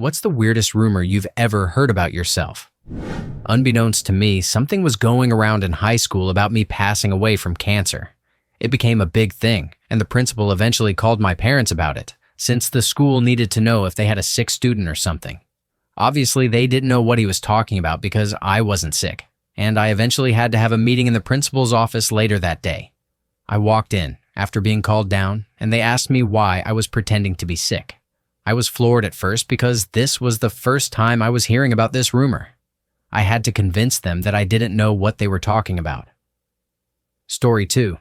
What's the weirdest rumor you've ever heard about yourself? Unbeknownst to me, something was going around in high school about me passing away from cancer. It became a big thing, and the principal eventually called my parents about it, since the school needed to know if they had a sick student or something. Obviously, they didn't know what he was talking about because I wasn't sick, and I eventually had to have a meeting in the principal's office later that day. I walked in, after being called down, and they asked me why I was pretending to be sick. I was floored at first because this was the first time I was hearing about this rumor. I had to convince them that I didn't know what they were talking about. Story 2.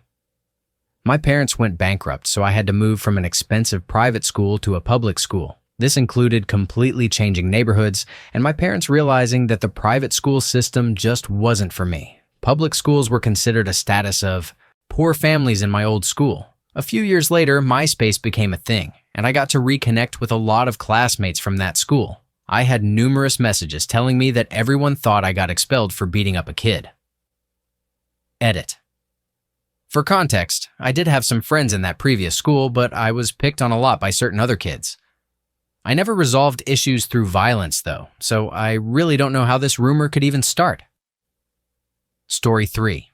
My parents went bankrupt, so I had to move from an expensive private school to a public school. This included completely changing neighborhoods, and my parents realizing that the private school system just wasn't for me. Public schools were considered a status of poor families in my old school. A few years later, MySpace became a thing, and I got to reconnect with a lot of classmates from that school. I had numerous messages telling me that everyone thought I got expelled for beating up a kid. Edit. For context, I did have some friends in that previous school, but I was picked on a lot by certain other kids. I never resolved issues through violence, though, so I really don't know how this rumor could even start. Story 3.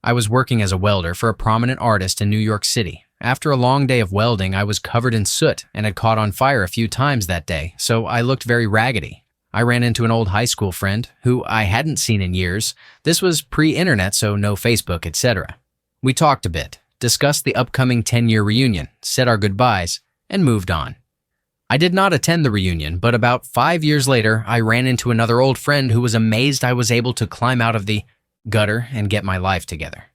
I was working as a welder for a prominent artist in New York City. After a long day of welding, I was covered in soot and had caught on fire a few times that day, so I looked very raggedy. I ran into an old high school friend who I hadn't seen in years. This was pre-internet, so no Facebook, etc. We talked a bit, discussed the upcoming 10-year reunion, said our goodbyes, and moved on. I did not attend the reunion, but about 5 years later, I ran into another old friend who was amazed I was able to climb out of the gutter and get my life together.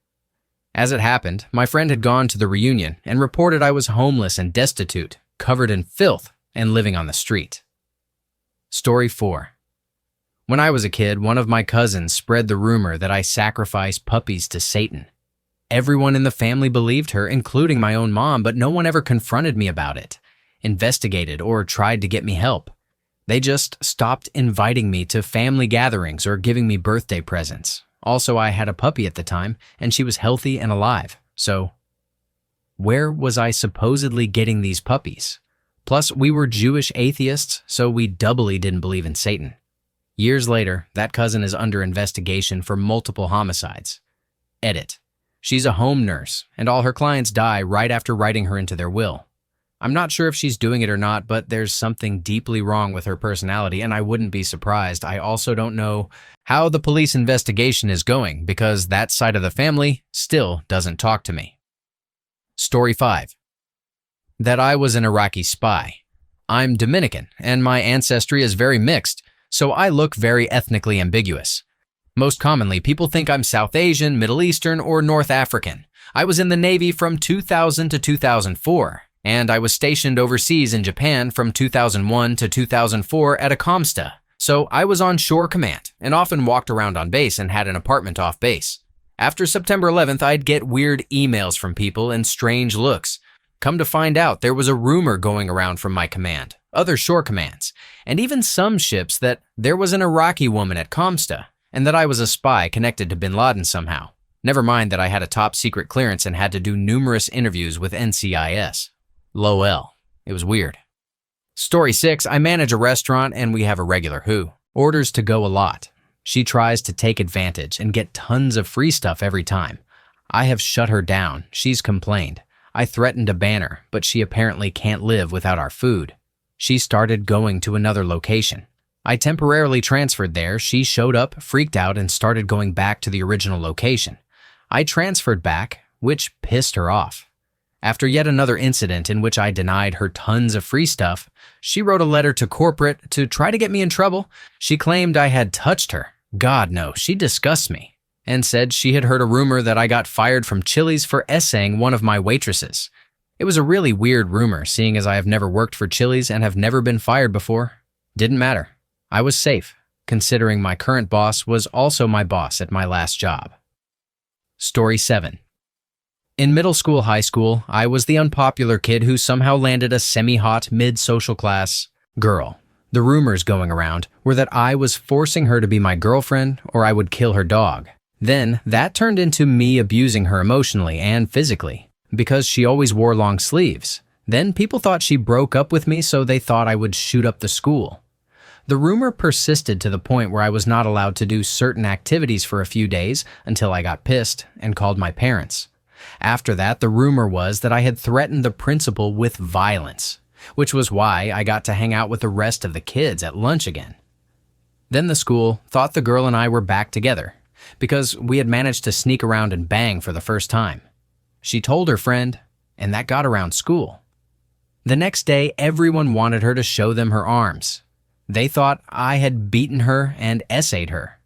As it happened, my friend had gone to the reunion and reported I was homeless and destitute, covered in filth, and living on the street. Story 4. When I was a kid, one of my cousins spread the rumor that I sacrificed puppies to Satan. Everyone in the family believed her, including my own mom, but no one ever confronted me about it, investigated, or tried to get me help. They just stopped inviting me to family gatherings or giving me birthday presents. Also, I had a puppy at the time, and she was healthy and alive. So, where was I supposedly getting these puppies? Plus, we were Jewish atheists, so we doubly didn't believe in Satan. Years later, that cousin is under investigation for multiple homicides. Edit. She's a home nurse, and all her clients die right after writing her into their will. I'm not sure if she's doing it or not, but there's something deeply wrong with her personality, and I wouldn't be surprised. I also don't know how the police investigation is going because that side of the family still doesn't talk to me. Story 5. That I was an Iraqi spy. I'm Dominican, and my ancestry is very mixed, so I look very ethnically ambiguous. Most commonly, people think I'm South Asian, Middle Eastern, or North African. I was in the Navy from 2000 to 2004. And I was stationed overseas in Japan from 2001 to 2004 at a COMSTA. So I was on shore command and often walked around on base and had an apartment off base. After September 11th, I'd get weird emails from people and strange looks. Come to find out, there was a rumor going around from my command, other shore commands, and even some ships that there was an Iraqi woman at COMSTA and that I was a spy connected to bin Laden somehow. Never mind that I had a top secret clearance and had to do numerous interviews with NCIS. LOL. It was weird. Story 6. I manage a restaurant and we have a regular who orders to go a lot. She tries to take advantage and get tons of free stuff every time. I have shut her down. She's complained. I threatened to ban her, but she apparently can't live without our food. She started going to another location. I temporarily transferred there. She showed up, freaked out, and started going back to the original location. I transferred back, which pissed her off. After yet another incident in which I denied her tons of free stuff, she wrote a letter to corporate to try to get me in trouble. She claimed I had touched her. God, no, she disgusts me. And said she had heard a rumor that I got fired from Chili's for essaying one of my waitresses. It was a really weird rumor, seeing as I have never worked for Chili's and have never been fired before. Didn't matter. I was safe, considering my current boss was also my boss at my last job. Story 7. In middle school, high school, I was the unpopular kid who somehow landed a semi-hot, mid-social class girl. The rumors going around were that I was forcing her to be my girlfriend or I would kill her dog. Then, that turned into me abusing her emotionally and physically because she always wore long sleeves. Then people thought she broke up with me, so they thought I would shoot up the school. The rumor persisted to the point where I was not allowed to do certain activities for a few days until I got pissed and called my parents. After that, the rumor was that I had threatened the principal with violence, which was why I got to hang out with the rest of the kids at lunch again. Then the school thought the girl and I were back together because we had managed to sneak around and bang for the first time. She told her friend, and that got around school. The next day, everyone wanted her to show them her arms. They thought I had beaten her and essayed her.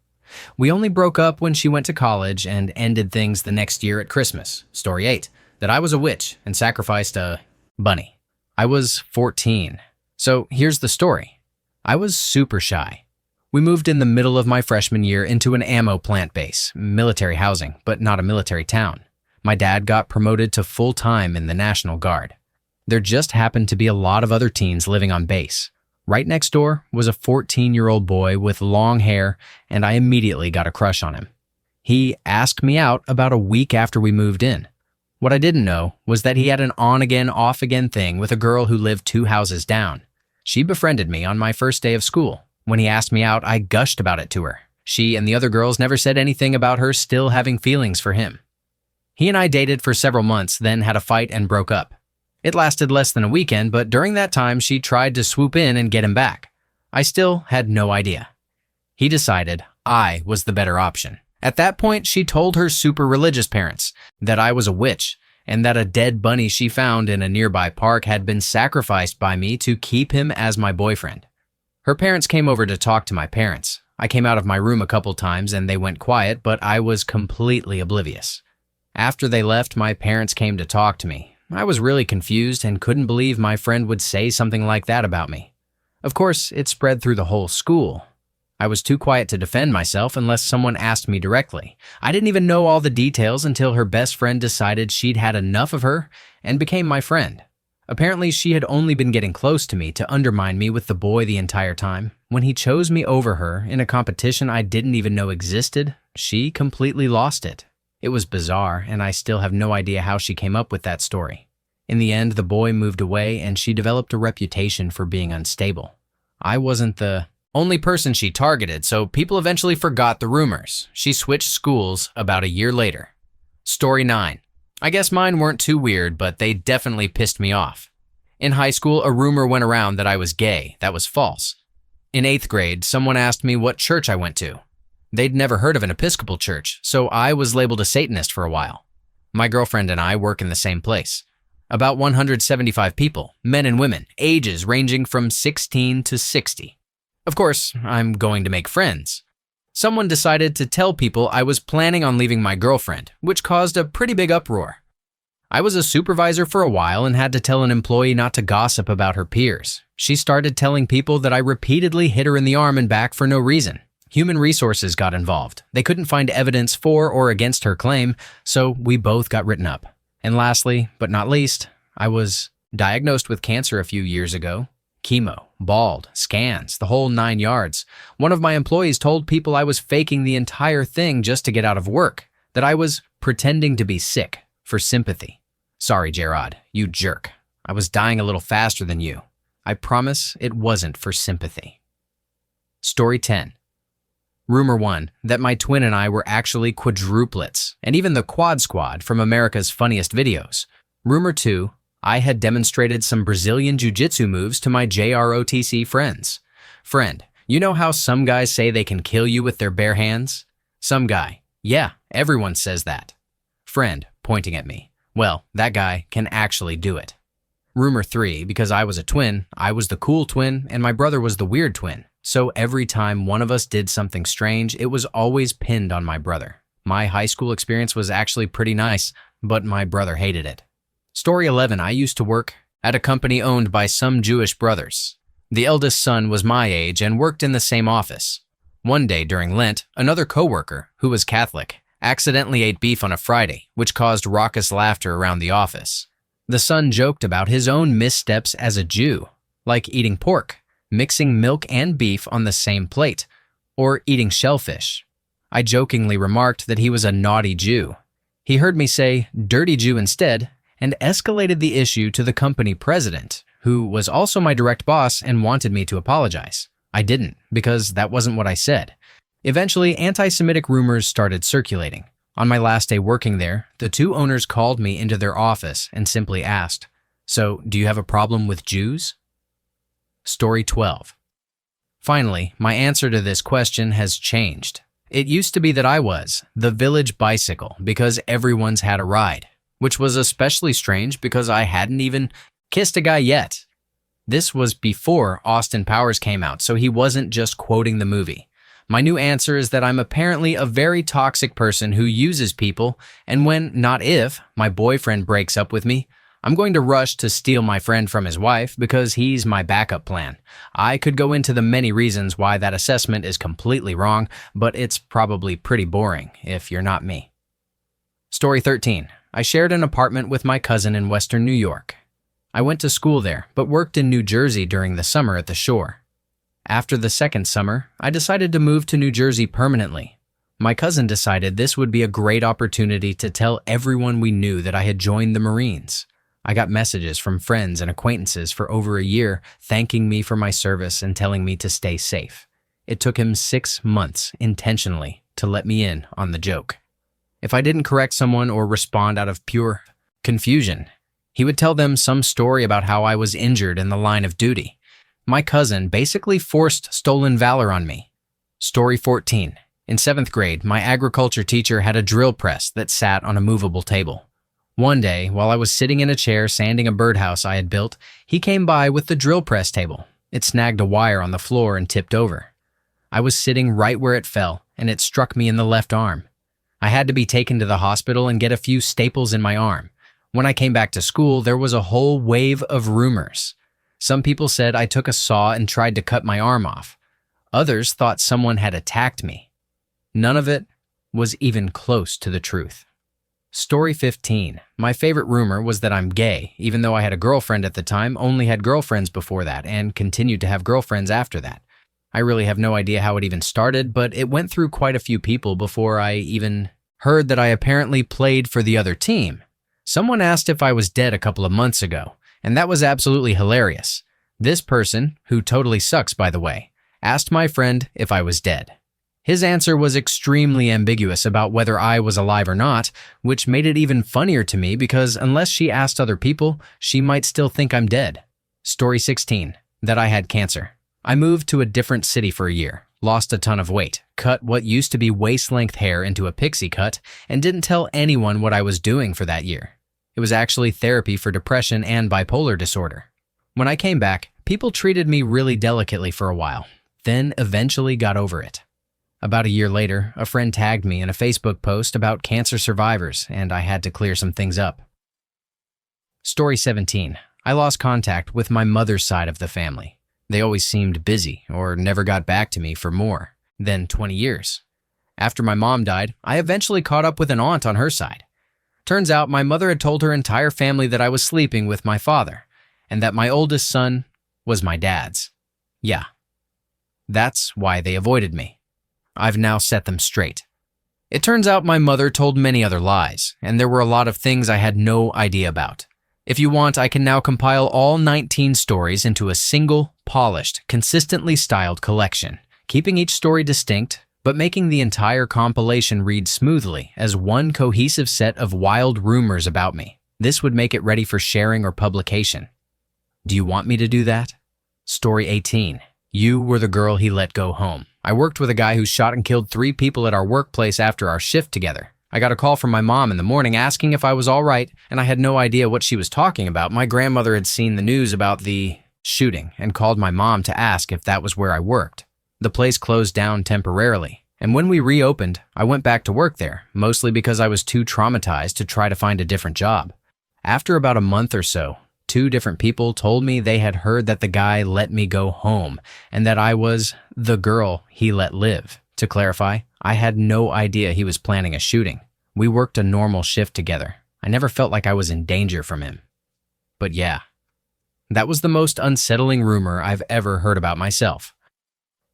We only broke up when she went to college and ended things the next year at Christmas. Story 8, that I was a witch and sacrificed a bunny. I was 14. So here's the story. I was super shy. We moved in the middle of my freshman year into an ammo plant base, military housing, but not a military town. My dad got promoted to full-time in the National Guard. There just happened to be a lot of other teens living on base. Right next door was a 14-year-old boy with long hair, and I immediately got a crush on him. He asked me out about a week after we moved in. What I didn't know was that he had an on-again, off-again thing with a girl who lived 2 houses down. She befriended me on my first day of school. When he asked me out, I gushed about it to her. She and the other girls never said anything about her still having feelings for him. He and I dated for several months, then had a fight and broke up. It lasted less than a weekend, but during that time, she tried to swoop in and get him back. I still had no idea. He decided I was the better option. At that point, she told her super religious parents that I was a witch and that a dead bunny she found in a nearby park had been sacrificed by me to keep him as my boyfriend. Her parents came over to talk to my parents. I came out of my room a couple times and they went quiet, but I was completely oblivious. After they left, my parents came to talk to me. I was really confused and couldn't believe my friend would say something like that about me. Of course, it spread through the whole school. I was too quiet to defend myself unless someone asked me directly. I didn't even know all the details until her best friend decided she'd had enough of her and became my friend. Apparently, she had only been getting close to me to undermine me with the boy the entire time. When he chose me over her in a competition I didn't even know existed, she completely lost it. It was bizarre, and I still have no idea how she came up with that story. In the end, the boy moved away, and she developed a reputation for being unstable. I wasn't the only person she targeted, so people eventually forgot the rumors. She switched schools about a year later. Story 9. I guess mine weren't too weird, but they definitely pissed me off. In high school, a rumor went around that I was gay. That was false. In 8th grade, someone asked me what church I went to. They'd never heard of an Episcopal church, so I was labeled a Satanist for a while. My girlfriend and I work in the same place. About 175 people, men and women, ages ranging from 16 to 60. Of course, I'm going to make friends. Someone decided to tell people I was planning on leaving my girlfriend, which caused a pretty big uproar. I was a supervisor for a while and had to tell an employee not to gossip about her peers. She started telling people that I repeatedly hit her in the arm and back for no reason. Human resources got involved. They couldn't find evidence for or against her claim, so we both got written up. And lastly, but not least, I was diagnosed with cancer a few years ago. Chemo, bald, scans, the whole 9 yards. One of my employees told people I was faking the entire thing just to get out of work, that I was pretending to be sick for sympathy. Sorry, Gerard, you jerk. I was dying a little faster than you. I promise it wasn't for sympathy. Story 10. Rumor 1, that my twin and I were actually quadruplets, and even the Quad Squad from America's Funniest Videos. Rumor 2, I had demonstrated some Brazilian jiu-jitsu moves to my JROTC friends. Friend, you know how some guys say they can kill you with their bare hands? Some guy. Yeah, everyone says that. Friend, pointing at me. Well, that guy can actually do it. Rumor 3, because I was a twin, I was the cool twin, and my brother was the weird twin. So every time one of us did something strange, it was always pinned on my brother. My high school experience was actually pretty nice, but my brother hated it. Story 11, I used to work at a company owned by some Jewish brothers. The eldest son was my age and worked in the same office. One day during Lent, another coworker, who was Catholic, accidentally ate beef on a Friday, which caused raucous laughter around the office. The son joked about his own missteps as a Jew, like eating pork, mixing milk and beef on the same plate, or eating shellfish. I jokingly remarked that he was a naughty Jew. He heard me say, "dirty Jew" instead, and escalated the issue to the company president, who was also my direct boss and wanted me to apologize. I didn't, because that wasn't what I said. Eventually, anti-Semitic rumors started circulating. On my last day working there, the two owners called me into their office and simply asked, "So, do you have a problem with Jews?" Story 12. Finally, my answer to this question has changed. It used to be that I was the village bicycle because everyone's had a ride, which was especially strange because I hadn't even kissed a guy yet. This was before Austin Powers came out, so he wasn't just quoting the movie. My new answer is that I'm apparently a very toxic person who uses people, and when, not if, my boyfriend breaks up with me, I'm going to rush to steal my friend from his wife because he's my backup plan. I could go into the many reasons why that assessment is completely wrong, but it's probably pretty boring if you're not me. Story 13. I shared an apartment with my cousin in Western New York. I went to school there, but worked in New Jersey during the summer at the shore. After the second summer, I decided to move to New Jersey permanently. My cousin decided this would be a great opportunity to tell everyone we knew that I had joined the Marines. I got messages from friends and acquaintances for over a year thanking me for my service and telling me to stay safe. It took him 6 months intentionally to let me in on the joke. If I didn't correct someone or respond out of pure confusion, he would tell them some story about how I was injured in the line of duty. My cousin basically forced stolen valor on me. Story 14. In 7th grade, my agriculture teacher had a drill press that sat on a movable table. One day, while I was sitting in a chair sanding a birdhouse I had built, he came by with the drill press table. It snagged a wire on the floor and tipped over. I was sitting right where it fell, and it struck me in the left arm. I had to be taken to the hospital and get a few staples in my arm. When I came back to school, there was a whole wave of rumors. Some people said I took a saw and tried to cut my arm off. Others thought someone had attacked me. None of it was even close to the truth. Story 15. My favorite rumor was that I'm gay, even though I had a girlfriend at the time, only had girlfriends before that, and continued to have girlfriends after that. I really have no idea how it even started, but it went through quite a few people before I even heard that I apparently played for the other team. Someone asked if I was dead a couple of months ago, and that was absolutely hilarious. This person, who totally sucks by the way, asked my friend if I was dead. His answer was extremely ambiguous about whether I was alive or not, which made it even funnier to me because unless she asked other people, she might still think I'm dead. Story 16. That I had cancer. I moved to a different city for a year, lost a ton of weight, cut what used to be waist-length hair into a pixie cut, and didn't tell anyone what I was doing for that year. It was actually therapy for depression and bipolar disorder. When I came back, people treated me really delicately for a while, then eventually got over it. About a year later, a friend tagged me in a Facebook post about cancer survivors, and I had to clear some things up. Story 17. I lost contact with my mother's side of the family. They always seemed busy or never got back to me for more than 20 years. After my mom died, I eventually caught up with an aunt on her side. Turns out my mother had told her entire family that I was sleeping with my father, and that my oldest son was my dad's. Yeah, that's why they avoided me. I've now set them straight. It turns out my mother told many other lies, and there were a lot of things I had no idea about. If you want, I can now compile all 19 stories into a single, polished, consistently styled collection, keeping each story distinct, but making the entire compilation read smoothly as one cohesive set of wild rumors about me. This would make it ready for sharing or publication. Do you want me to do that? Story 18. You were the girl he let go home. I worked with a guy who shot and killed 3 people at our workplace after our shift together. I got a call from my mom in the morning asking if I was all right, and I had no idea what she was talking about. My grandmother had seen the news about the shooting and called my mom to ask if that was where I worked. The place closed down temporarily, and when we reopened, I went back to work there, mostly because I was too traumatized to try to find a different job. After about a month or so, 2 different people told me they had heard that the guy let me go home and that I was the girl he let live. To clarify, I had no idea he was planning a shooting. We worked a normal shift together. I never felt like I was in danger from him. But yeah, that was the most unsettling rumor I've ever heard about myself.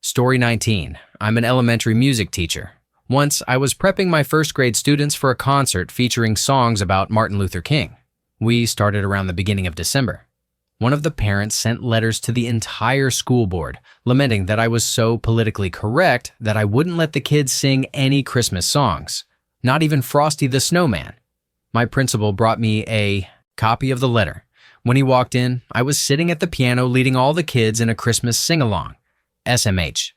Story 19. I'm an elementary music teacher. Once, I was prepping my first grade students for a concert featuring songs about Martin Luther King. We started around the beginning of December. One of the parents sent letters to the entire school board, lamenting that I was so politically correct that I wouldn't let the kids sing any Christmas songs, not even Frosty the Snowman. My principal brought me a copy of the letter. When he walked in, I was sitting at the piano leading all the kids in a Christmas sing-along. SMH.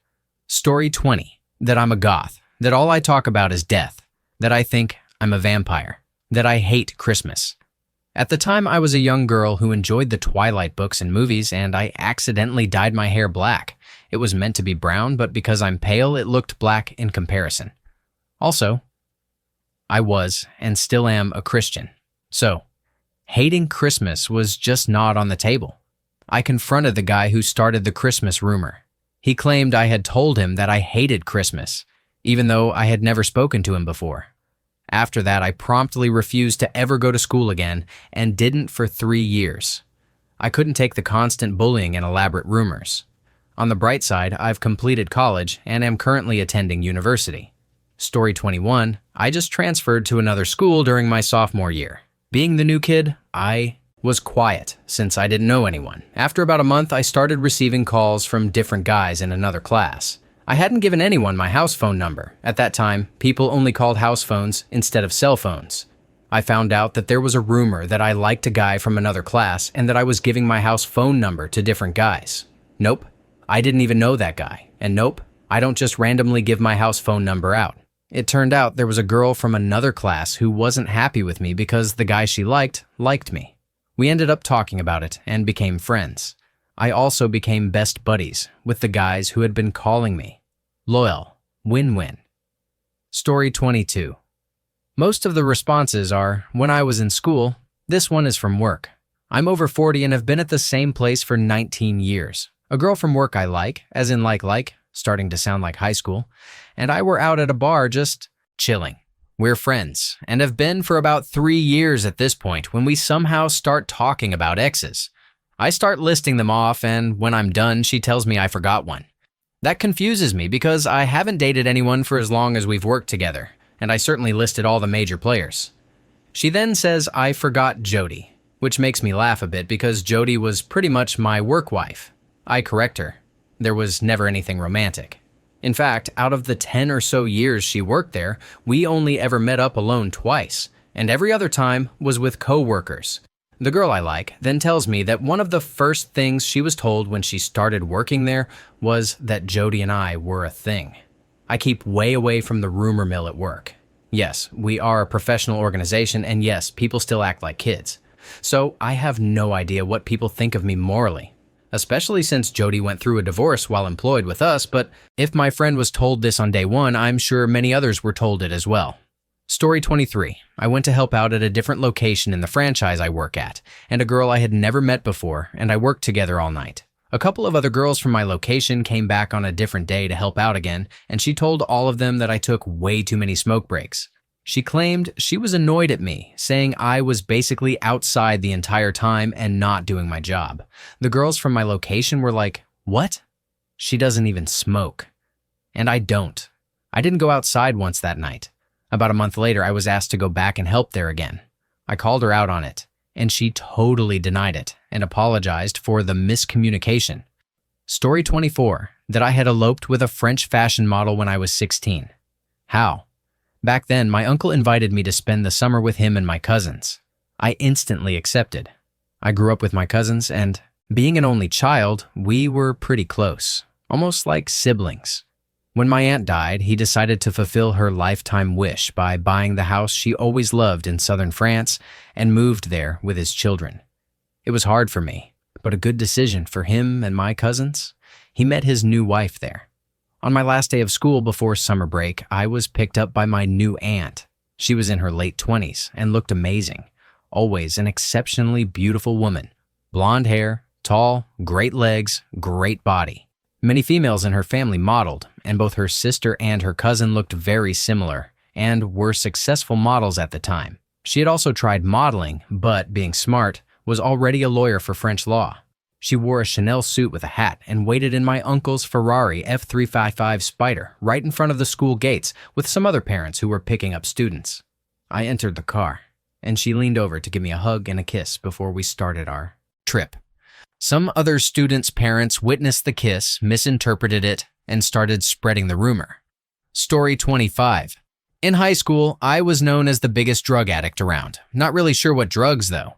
Story 20. That I'm a goth. That all I talk about is death. That I think I'm a vampire. That I hate Christmas. At the time, I was a young girl who enjoyed the Twilight books and movies, and I accidentally dyed my hair black. It was meant to be brown, but because I'm pale, it looked black in comparison. Also, I was, and still am, a Christian. So, hating Christmas was just not on the table. I confronted the guy who started the Christmas rumor. He claimed I had told him that I hated Christmas, even though I had never spoken to him before. After that, I promptly refused to ever go to school again and didn't for 3 years. I couldn't take the constant bullying and elaborate rumors. On the bright side, I've completed college and am currently attending university. Story 21, I just transferred to another school during my sophomore year. Being the new kid, I was quiet since I didn't know anyone. After about a month, I started receiving calls from different guys in another class. I hadn't given anyone my house phone number. At that time, people only called house phones instead of cell phones. I found out that there was a rumor that I liked a guy from another class and that I was giving my house phone number to different guys. Nope, I didn't even know that guy. And nope, I don't just randomly give my house phone number out. It turned out there was a girl from another class who wasn't happy with me because the guy she liked me. We ended up talking about it and became friends. I also became best buddies with the guys who had been calling me. Loyal. Win-win. Story 22. Most of the responses are, when I was in school. This one is from work. I'm over 40 and have been at the same place for 19 years. A girl from work I like, as in like, starting to sound like high school, and I were out at a bar just chilling. We're friends, and have been for about 3 years at this point when we somehow start talking about exes. I start listing them off, and when I'm done, she tells me I forgot one. That confuses me because I haven't dated anyone for as long as we've worked together, and I certainly listed all the major players. She then says I forgot Jody, which makes me laugh a bit because Jody was pretty much my work wife. I correct her. There was never anything romantic. In fact, out of the 10 or so years she worked there, we only ever met up alone twice, and every other time was with co-workers. The girl I like then tells me that one of the first things she was told when she started working there was that Jody and I were a thing. I keep way away from the rumor mill at work. Yes, we are a professional organization, and yes, people still act like kids. So I have no idea what people think of me morally, especially since Jody went through a divorce while employed with us, but if my friend was told this on day one, I'm sure many others were told it as well. Story 23. I went to help out at a different location in the franchise I work at, and a girl I had never met before, and I worked together all night. A couple of other girls from my location came back on a different day to help out again, and she told all of them that I took way too many smoke breaks. She claimed she was annoyed at me, saying I was basically outside the entire time and not doing my job. The girls from my location were like, "What? She doesn't even smoke." And I don't. I didn't go outside once that night. About a month later, I was asked to go back and help there again. I called her out on it, and she totally denied it and apologized for the miscommunication. Story 24, that I had eloped with a French fashion model when I was 16. How? Back then, my uncle invited me to spend the summer with him and my cousins. I instantly accepted. I grew up with my cousins, and being an only child, we were pretty close, almost like siblings. When my aunt died, he decided to fulfill her lifetime wish by buying the house she always loved in southern France and moved there with his children. It was hard for me, but a good decision for him and my cousins. He met his new wife there. On my last day of school before summer break, I was picked up by my new aunt. She was in her late 20s and looked amazing. Always an exceptionally beautiful woman. Blonde hair, tall, great legs, great body. Many females in her family modeled, and both her sister and her cousin looked very similar and were successful models at the time. She had also tried modeling, but being smart, was already a lawyer for French law. She wore a Chanel suit with a hat and waited in my uncle's Ferrari F355 Spider right in front of the school gates with some other parents who were picking up students. I entered the car. and she leaned over to give me a hug and a kiss before we started our trip. Some other students' parents witnessed the kiss, misinterpreted it, and started spreading the rumor. Story 25. In high school, I was known as the biggest drug addict around. Not really sure what drugs, though.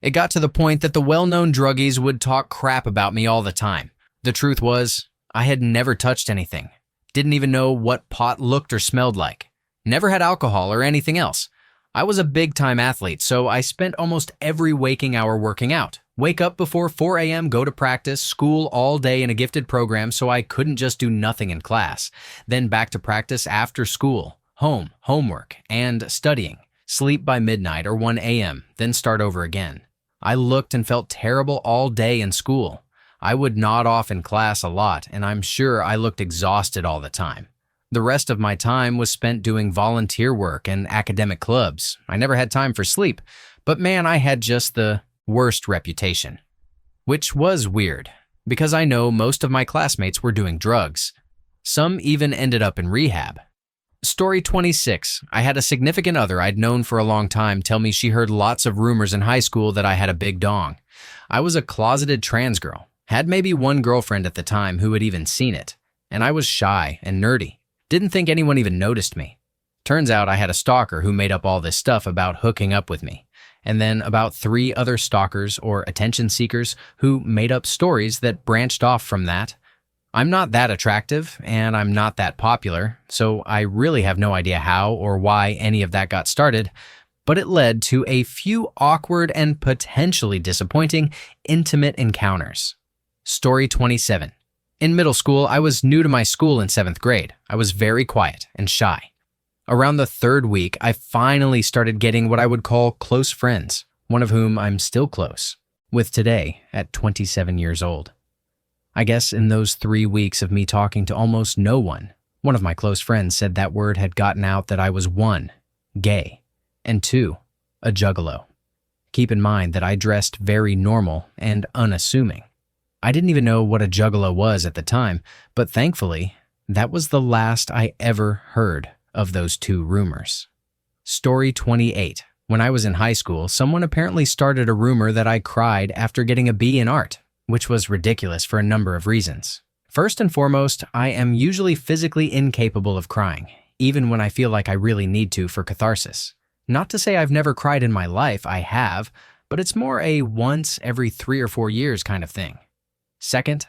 It got to the point that the well-known druggies would talk crap about me all the time. The truth was, I had never touched anything. Didn't even know what pot looked or smelled like. Never had alcohol or anything else. I was a big-time athlete, so I spent almost every waking hour working out. Wake up before 4 a.m., go to practice, school all day in a gifted program so I couldn't just do nothing in class. Then back to practice after school, home, homework, and studying. Sleep by midnight or 1 a.m., then start over again. I looked and felt terrible all day in school. I would nod off in class a lot, and I'm sure I looked exhausted all the time. The rest of my time was spent doing volunteer work and academic clubs. I never had time for sleep, but man, I had just the worst reputation. Which was weird, because I know most of my classmates were doing drugs. Some even ended up in rehab. Story 26. I had a significant other I'd known for a long time tell me she heard lots of rumors in high school that I had a big dong. I was a closeted trans girl, had maybe one girlfriend at the time who had even seen it, and I was shy and nerdy. Didn't think anyone even noticed me. Turns out I had a stalker who made up all this stuff about hooking up with me, and then about 3 other stalkers or attention seekers who made up stories that branched off from that. I'm not that attractive, and I'm not that popular, so I really have no idea how or why any of that got started, but it led to a few awkward and potentially disappointing intimate encounters. Story 27. In middle school, I was new to my school in 7th grade. I was very quiet and shy. Around the 3rd week, I finally started getting what I would call close friends, one of whom I'm still close with today at 27 years old. I guess in those 3 weeks of me talking to almost no one, one of my close friends said that word had gotten out that I was 1, gay, and 2, a juggalo. Keep in mind that I dressed very normal and unassuming. I didn't even know what a juggalo was at the time, but thankfully, that was the last I ever heard of those 2 rumors. Story 28. When I was in high school, someone apparently started a rumor that I cried after getting a B in art, which was ridiculous for a number of reasons. First and foremost, I am usually physically incapable of crying, even when I feel like I really need to for catharsis. Not to say I've never cried in my life, I have, but it's more a once every 3 or 4 years kind of thing. Second,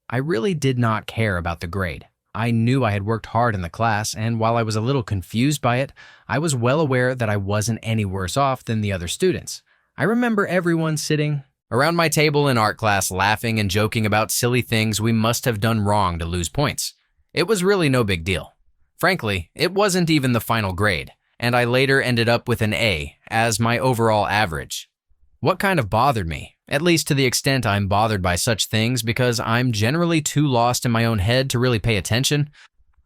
I really did not care about the grade. I knew I had worked hard in the class, and while I was a little confused by it, I was well aware that I wasn't any worse off than the other students. I remember everyone sitting around my table in art class laughing and joking about silly things we must have done wrong to lose points. It was really no big deal. Frankly, it wasn't even the final grade, and I later ended up with an A as my overall average. What kind of bothered me, at least to the extent I'm bothered by such things because I'm generally too lost in my own head to really pay attention,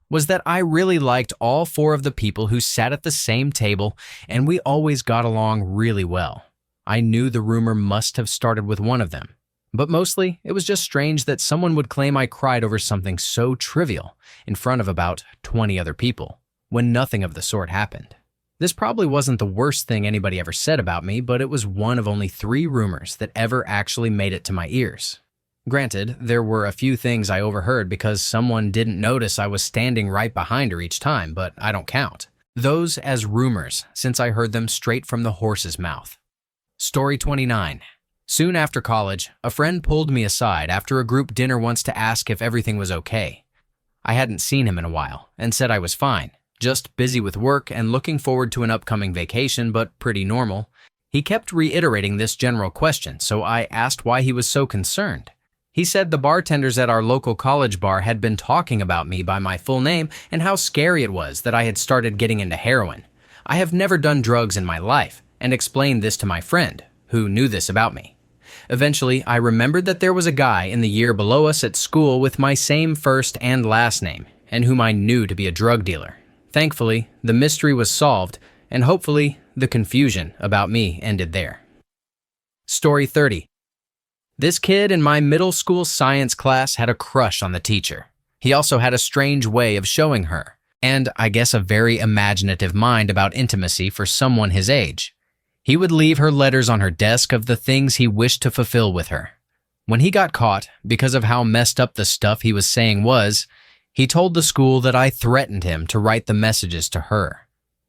was that I really liked all 4 of the people who sat at the same table, and we always got along really well. I knew the rumor must have started with one of them, but mostly it was just strange that someone would claim I cried over something so trivial in front of about 20 other people, when nothing of the sort happened. This probably wasn't the worst thing anybody ever said about me, but it was one of only 3 rumors that ever actually made it to my ears. Granted, there were a few things I overheard because someone didn't notice I was standing right behind her each time, but I don't count those as rumors since I heard them straight from the horse's mouth. Story 29. Soon after college, a friend pulled me aside after a group dinner once to ask if everything was okay. I hadn't seen him in a while and said I was fine. Just busy with work and looking forward to an upcoming vacation, but pretty normal. He kept reiterating this general question, so I asked why he was so concerned. He said the bartenders at our local college bar had been talking about me by my full name and how scary it was that I had started getting into heroin. I have never done drugs in my life, and explained this to my friend, who knew this about me. Eventually, I remembered that there was a guy in the year below us at school with my same first and last name, and whom I knew to be a drug dealer. Thankfully, the mystery was solved, and hopefully, the confusion about me ended there. Story 30. This kid in my middle school science class had a crush on the teacher. He also had a strange way of showing her, and I guess a very imaginative mind about intimacy for someone his age. He would leave her letters on her desk of the things he wished to fulfill with her. When he got caught, because of how messed up the stuff he was saying was, he told the school that I threatened him to write the messages to her.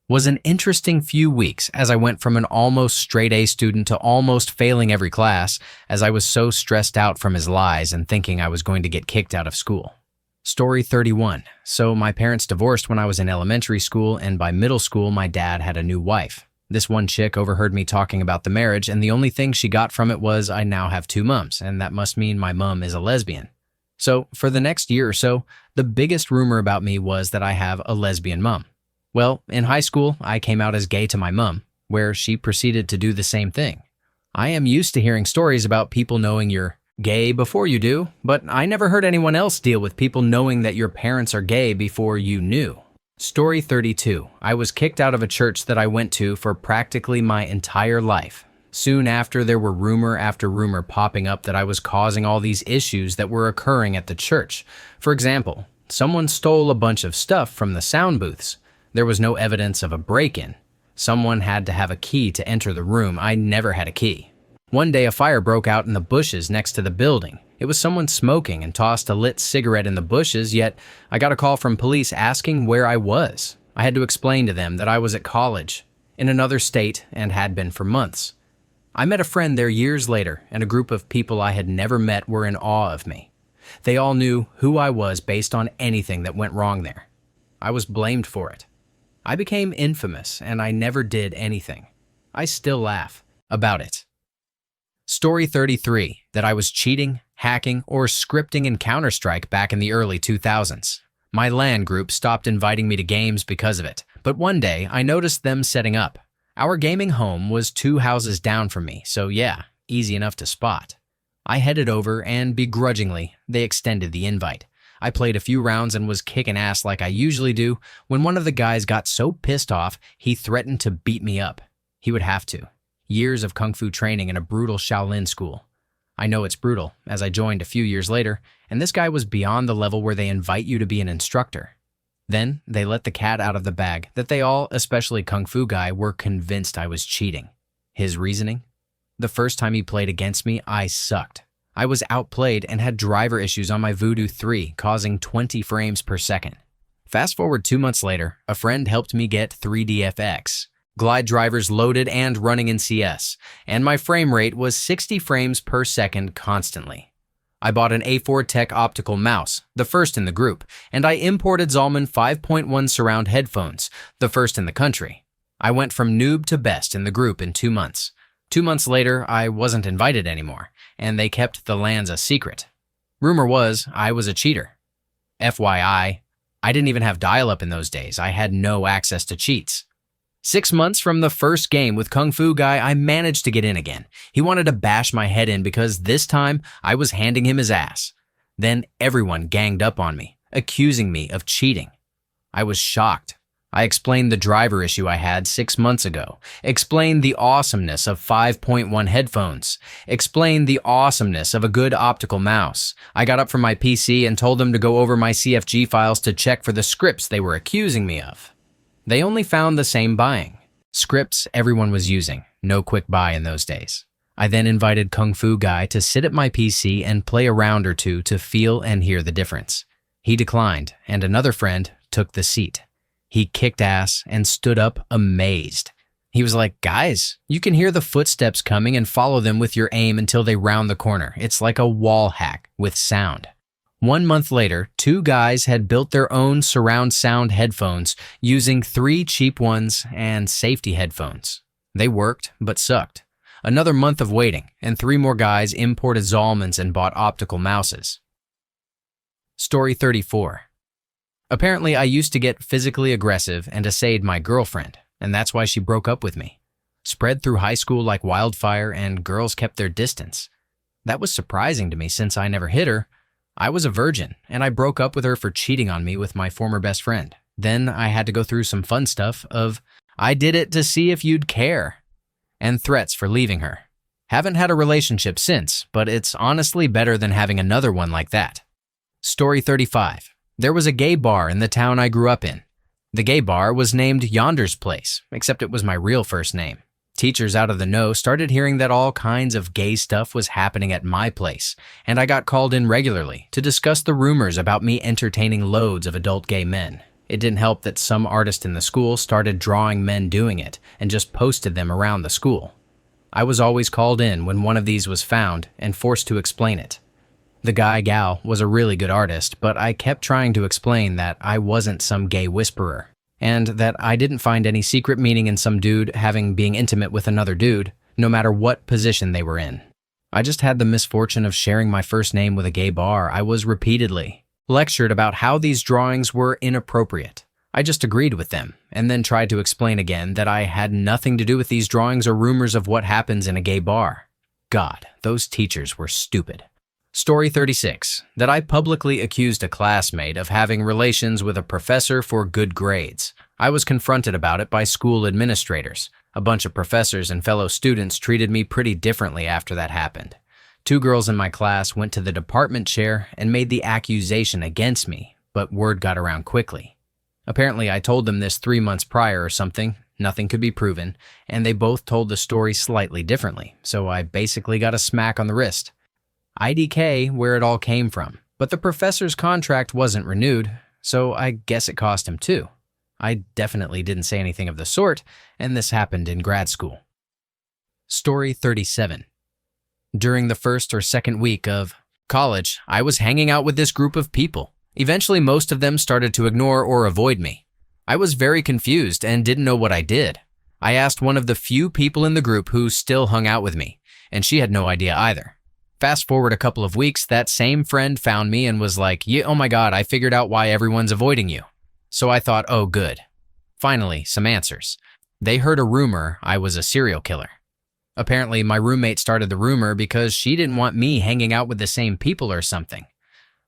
Was an interesting few weeks as I went from an almost straight A student to almost failing every class as I was so stressed out from his lies and thinking I was going to get kicked out of school. Story 31. So my parents divorced when I was in elementary school, and by middle school my dad had a new wife. This one chick overheard me talking about the marriage, and the only thing she got from it was I now have two mums, and that must mean my mum is a lesbian. So for the next year or so, the biggest rumor about me was that I have a lesbian mum. Well, in high school, I came out as gay to my mum, where she proceeded to do the same thing. I am used to hearing stories about people knowing you're gay before you do, but I never heard anyone else deal with people knowing that your parents are gay before you knew. Story 32. I was kicked out of a church that I went to for practically my entire life. Soon after, there were rumor after rumor popping up that I was causing all these issues that were occurring at the church. For example, someone stole a bunch of stuff from the sound booths. There was no evidence of a break-in. Someone had to have a key to enter the room. I never had a key. One day, a fire broke out in the bushes next to the building. It was someone smoking and tossed a lit cigarette in the bushes, yet I got a call from police asking where I was. I had to explain to them that I was at college, in another state, and had been for months. I met a friend there years later, and a group of people I had never met were in awe of me. They all knew who I was based on anything that went wrong there. I was blamed for it. I became infamous, and I never did anything. I still laugh about it. Story 33, that I was cheating, hacking, or scripting in Counter-Strike back in the early 2000s. My LAN group stopped inviting me to games because of it, but one day I noticed them setting up. Our gaming home was 2 houses down from me, so yeah, easy enough to spot. I headed over, and begrudgingly, they extended the invite. I played a few rounds and was kicking ass like I usually do when one of the guys got so pissed off he threatened to beat me up. He would have to. Years of kung fu training in a brutal Shaolin school. I know it's brutal, as I joined a few years later, and this guy was beyond the level where they invite you to be an instructor. Then they let the cat out of the bag that they all, especially Kung Fu Guy, were convinced I was cheating. His reasoning? The first time he played against me, I sucked. I was outplayed and had driver issues on my Voodoo 3, causing 20 frames per second. Fast forward 2 months later, a friend helped me get 3DFX, glide drivers loaded and running in CS, and my frame rate was 60 frames per second constantly. I bought an A4 Tech optical mouse, the first in the group, and I imported Zalman 5.1 surround headphones, the first in the country. I went from noob to best in the group in 2 months. 2 months later, I wasn't invited anymore, and they kept the LANs a secret. Rumor was I was a cheater. FYI, I didn't even have dial-up in those days. I had no access to cheats. 6 months from the first game with Kung Fu Guy, I managed to get in again. He wanted to bash my head in because this time I was handing him his ass. Then everyone ganged up on me, accusing me of cheating. I was shocked. I explained the driver issue I had 6 months ago, explained the awesomeness of 5.1 headphones, explained the awesomeness of a good optical mouse. I got up from my PC and told them to go over my CFG files to check for the scripts they were accusing me of. They only found the same buying. Scripts everyone was using, no quick buy in those days. I then invited Kung Fu Guy to sit at my PC and play a round or two to feel and hear the difference. He declined, and another friend took the seat. He kicked ass and stood up amazed. He was like, "Guys, you can hear the footsteps coming and follow them with your aim until they round the corner. It's like a wall hack with sound." 1 month later, 2 guys had built their own surround sound headphones using 3 cheap ones and safety headphones. They worked, but sucked. Another month of waiting, and 3 more guys imported Zalmans and bought optical mouses. Story 34. Apparently, I used to get physically aggressive and assayed my girlfriend, and that's why she broke up with me. Spread through high school like wildfire, and girls kept their distance. That was surprising to me since I never hit her. I was a virgin, and I broke up with her for cheating on me with my former best friend. Then I had to go through some fun stuff of, "I did it to see if you'd care," and threats for leaving her. Haven't had a relationship since, but it's honestly better than having another one like that. Story 35. There was a gay bar in the town I grew up in. The gay bar was named Yonder's Place, except it was my real first name. Teachers out of the know started hearing that all kinds of gay stuff was happening at my place, and I got called in regularly to discuss the rumors about me entertaining loads of adult gay men. It didn't help that some artist in the school started drawing men doing it and just posted them around the school. I was always called in when one of these was found and forced to explain it. The guy-gal was a really good artist, but I kept trying to explain that I wasn't some gay whisperer, and that I didn't find any secret meaning in some dude being intimate with another dude, no matter what position they were in. I just had the misfortune of sharing my first name with a gay bar. I was repeatedly lectured about how these drawings were inappropriate. I just agreed with them, and then tried to explain again that I had nothing to do with these drawings or rumors of what happens in a gay bar. God, those teachers were stupid. Story 36, that I publicly accused a classmate of having relations with a professor for good grades. I was confronted about it by school administrators. A bunch of professors and fellow students treated me pretty differently after that happened. 2 girls in my class went to the department chair and made the accusation against me, but word got around quickly. Apparently, I told them this 3 months prior or something. Nothing could be proven, and they both told the story slightly differently, so I basically got a smack on the wrist. IDK where it all came from, but the professor's contract wasn't renewed, so I guess it cost him too. I definitely didn't say anything of the sort, and this happened in grad school. Story 37. During the first or second week of college, I was hanging out with this group of people. Eventually, most of them started to ignore or avoid me. I was very confused and didn't know what I did. I asked one of the few people in the group who still hung out with me, and she had no idea either. Fast forward a couple of weeks, that same friend found me and was like, "Yeah, oh my God, I figured out why everyone's avoiding you." So I thought, oh good. Finally, some answers. They heard a rumor I was a serial killer. Apparently, my roommate started the rumor because she didn't want me hanging out with the same people or something.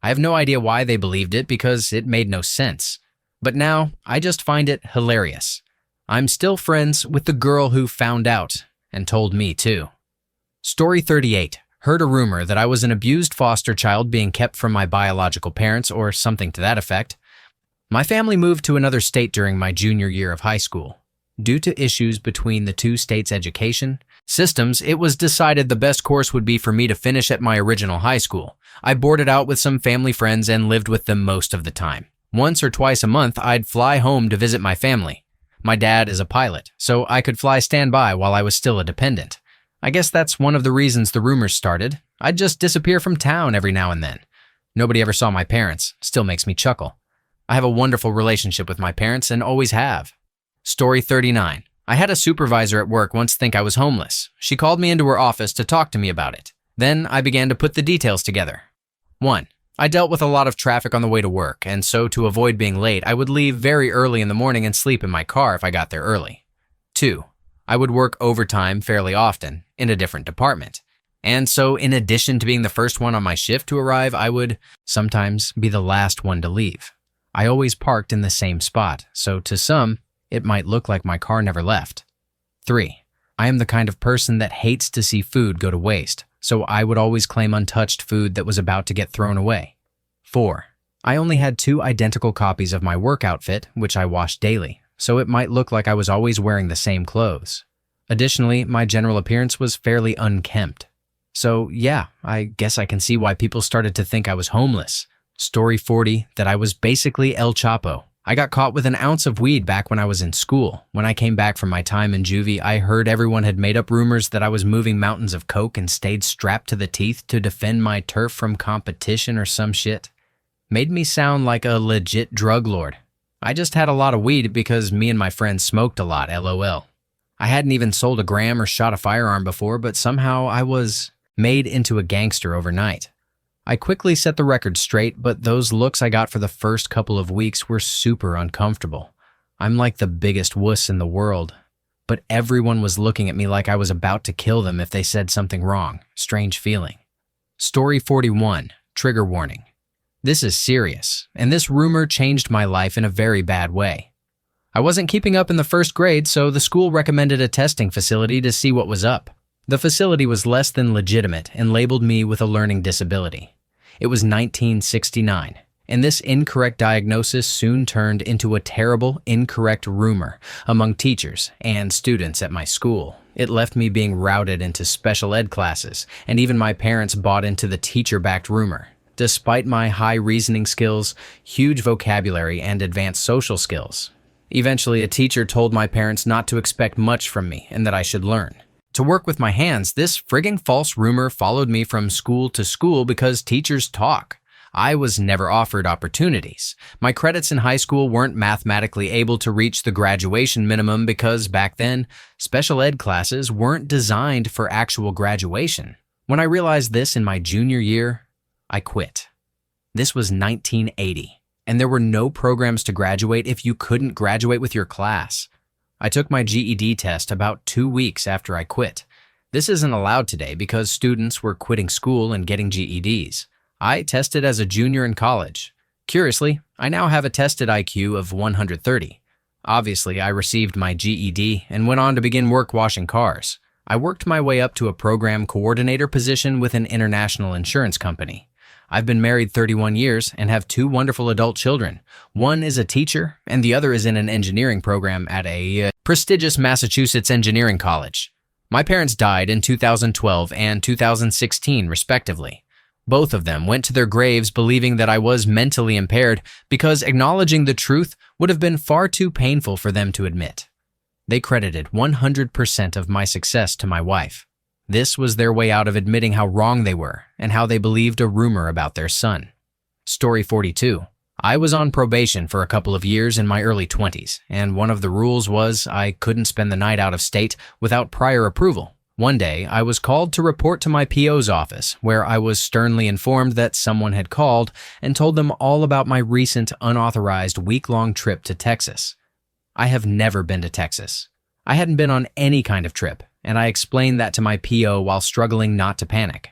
I have no idea why they believed it because it made no sense. But now, I just find it hilarious. I'm still friends with the girl who found out and told me too. Story 38. Heard a rumor that I was an abused foster child being kept from my biological parents or something to that effect. My family moved to another state during my junior year of high school. Due to issues between the 2 states' education systems, it was decided the best course would be for me to finish at my original high school. I boarded out with some family friends and lived with them most of the time. Once or twice a month, I'd fly home to visit my family. My dad is a pilot, so I could fly standby while I was still a dependent. I guess that's one of the reasons the rumors started. I'd just disappear from town every now and then. Nobody ever saw my parents. Still makes me chuckle. I have a wonderful relationship with my parents and always have. Story 39. I had a supervisor at work once think I was homeless. She called me into her office to talk to me about it. Then I began to put the details together. 1. I dealt with a lot of traffic on the way to work, and so to avoid being late, I would leave very early in the morning and sleep in my car if I got there early. 2. I would work overtime fairly often in a different department. And so in addition to being the first one on my shift to arrive, I would sometimes be the last one to leave. I always parked in the same spot, so to some, it might look like my car never left. 3. I am the kind of person that hates to see food go to waste, so I would always claim untouched food that was about to get thrown away. 4. I only had 2 identical copies of my work outfit, which I washed daily, so it might look like I was always wearing the same clothes. Additionally, my general appearance was fairly unkempt. So yeah, I guess I can see why people started to think I was homeless. Story 40, that I was basically El Chapo. I got caught with an ounce of weed back when I was in school. When I came back from my time in juvie, I heard everyone had made up rumors that I was moving mountains of coke and stayed strapped to the teeth to defend my turf from competition or some shit. Made me sound like a legit drug lord. I just had a lot of weed because me and my friends smoked a lot, LOL. I hadn't even sold a gram or shot a firearm before, but somehow I was made into a gangster overnight. I quickly set the record straight, but those looks I got for the first couple of weeks were super uncomfortable. I'm like the biggest wuss in the world, but everyone was looking at me like I was about to kill them if they said something wrong. Strange feeling. Story 41, trigger warning. This is serious, and this rumor changed my life in a very bad way. I wasn't keeping up in the first grade, so the school recommended a testing facility to see what was up. The facility was less than legitimate and labeled me with a learning disability. It was 1969, And this incorrect diagnosis soon turned into a terrible, incorrect rumor among teachers and students at my school. It left me being routed into special ed classes, and even my parents bought into the teacher-backed rumor. Despite my high reasoning skills, huge vocabulary, and advanced social skills. Eventually, a teacher told my parents not to expect much from me and that I should learn. To work with my hands, this frigging false rumor followed me from school to school because teachers talk. I was never offered opportunities. My credits in high school weren't mathematically able to reach the graduation minimum because back then, special ed classes weren't designed for actual graduation. When I realized this in my junior year, I quit. This was 1980, and there were no programs to graduate if you couldn't graduate with your class. I took my GED test about 2 weeks after I quit. This isn't allowed today because students were quitting school and getting GEDs. I tested as a junior in college. Curiously, I now have a tested IQ of 130. Obviously, I received my GED and went on to begin work washing cars. I worked my way up to a program coordinator position with an international insurance company. I've been married 31 years and have 2 wonderful adult children. One is a teacher, and the other is in an engineering program at a prestigious Massachusetts engineering college. My parents died in 2012 and 2016, respectively. Both of them went to their graves believing that I was mentally impaired because acknowledging the truth would have been far too painful for them to admit. They credited 100% of my success to my wife. This was their way out of admitting how wrong they were and how they believed a rumor about their son. Story 42. I was on probation for a couple of years in my early 20s, and one of the rules was I couldn't spend the night out of state without prior approval. One day, I was called to report to my PO's office, where I was sternly informed that someone had called and told them all about my recent unauthorized week-long trip to Texas. I have never been to Texas. I hadn't been on any kind of trip, and I explained that to my PO while struggling not to panic.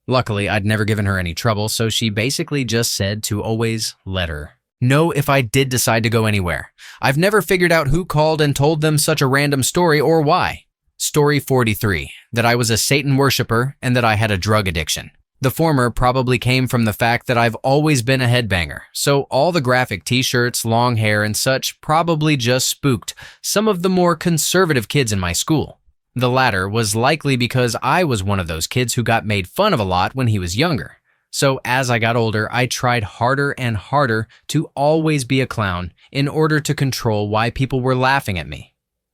Luckily, I'd never given her any trouble, so she basically just said to always let her know if I did decide to go anywhere. I've never figured out who called and told them such a random story or why. Story 43, that I was a Satan worshiper and that I had a drug addiction. The former probably came from the fact that I've always been a headbanger, so all the graphic t-shirts, long hair, and such probably just spooked some of the more conservative kids in my school. The latter was likely because I was one of those kids who got made fun of a lot when he was younger. So as I got older, I tried harder and harder to always be a clown in order to control why people were laughing at me.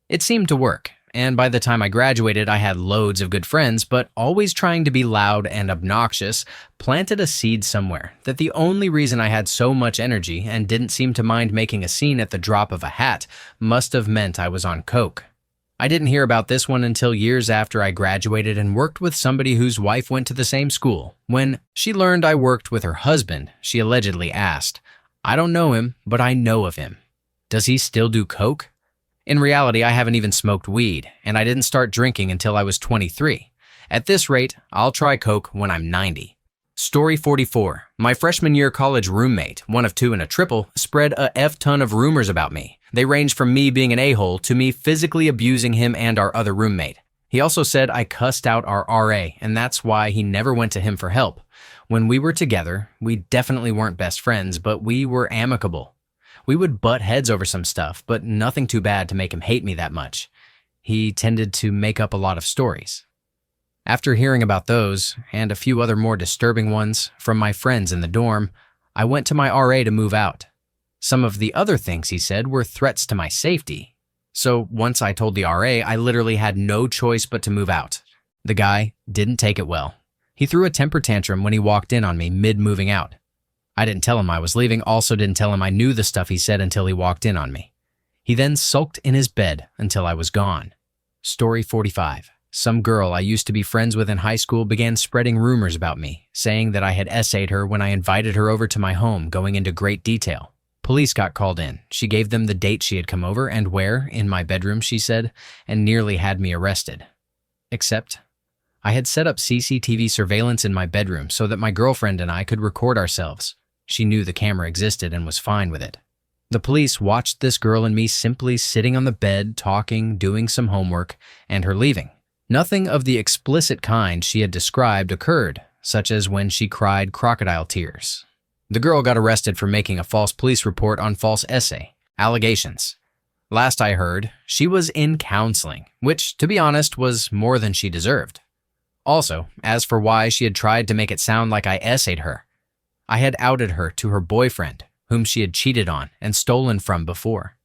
It seemed to work. And by the time I graduated, I had loads of good friends, but always trying to be loud and obnoxious planted a seed somewhere that the only reason I had so much energy and didn't seem to mind making a scene at the drop of a hat must have meant I was on coke. I didn't hear about this one until years after I graduated and worked with somebody whose wife went to the same school. When she learned I worked with her husband, she allegedly asked, "I don't know him, but I know of him. Does he still do coke?" In reality, I haven't even smoked weed, and I didn't start drinking until I was 23. At this rate, I'll try coke when I'm 90. Story 44. My freshman year college roommate, one of 2 in a triple, spread a F-ton of rumors about me. They ranged from me being an a-hole to me physically abusing him and our other roommate. He also said I cussed out our RA, and that's why he never went to him for help. When we were together, we definitely weren't best friends, but we were amicable. We would butt heads over some stuff, but nothing too bad to make him hate me that much. He tended to make up a lot of stories. After hearing about those, and a few other more disturbing ones from my friends in the dorm, I went to my RA to move out. Some of the other things he said were threats to my safety. So once I told the RA, I literally had no choice but to move out. The guy didn't take it well. He threw a temper tantrum when he walked in on me mid-moving out. I didn't tell him I was leaving, also didn't tell him I knew the stuff he said until he walked in on me. He then sulked in his bed until I was gone. Story 45. Some girl I used to be friends with in high school began spreading rumors about me, saying that I had essayed her when I invited her over to my home, going into great detail. Police got called in. She gave them the date she had come over and where, in my bedroom, she said, and nearly had me arrested. Except, I had set up CCTV surveillance in my bedroom so that my girlfriend and I could record ourselves. She knew the camera existed and was fine with it. The police watched this girl and me simply sitting on the bed, talking, doing some homework, and her leaving. Nothing of the explicit kind she had described occurred, such as when she cried crocodile tears. The girl got arrested for making a false police report on false essay allegations. Last I heard, she was in counseling, which, to be honest, was more than she deserved. Also, as for why she had tried to make it sound like I essayed her, I had outed her to her boyfriend, whom she had cheated on and stolen from before.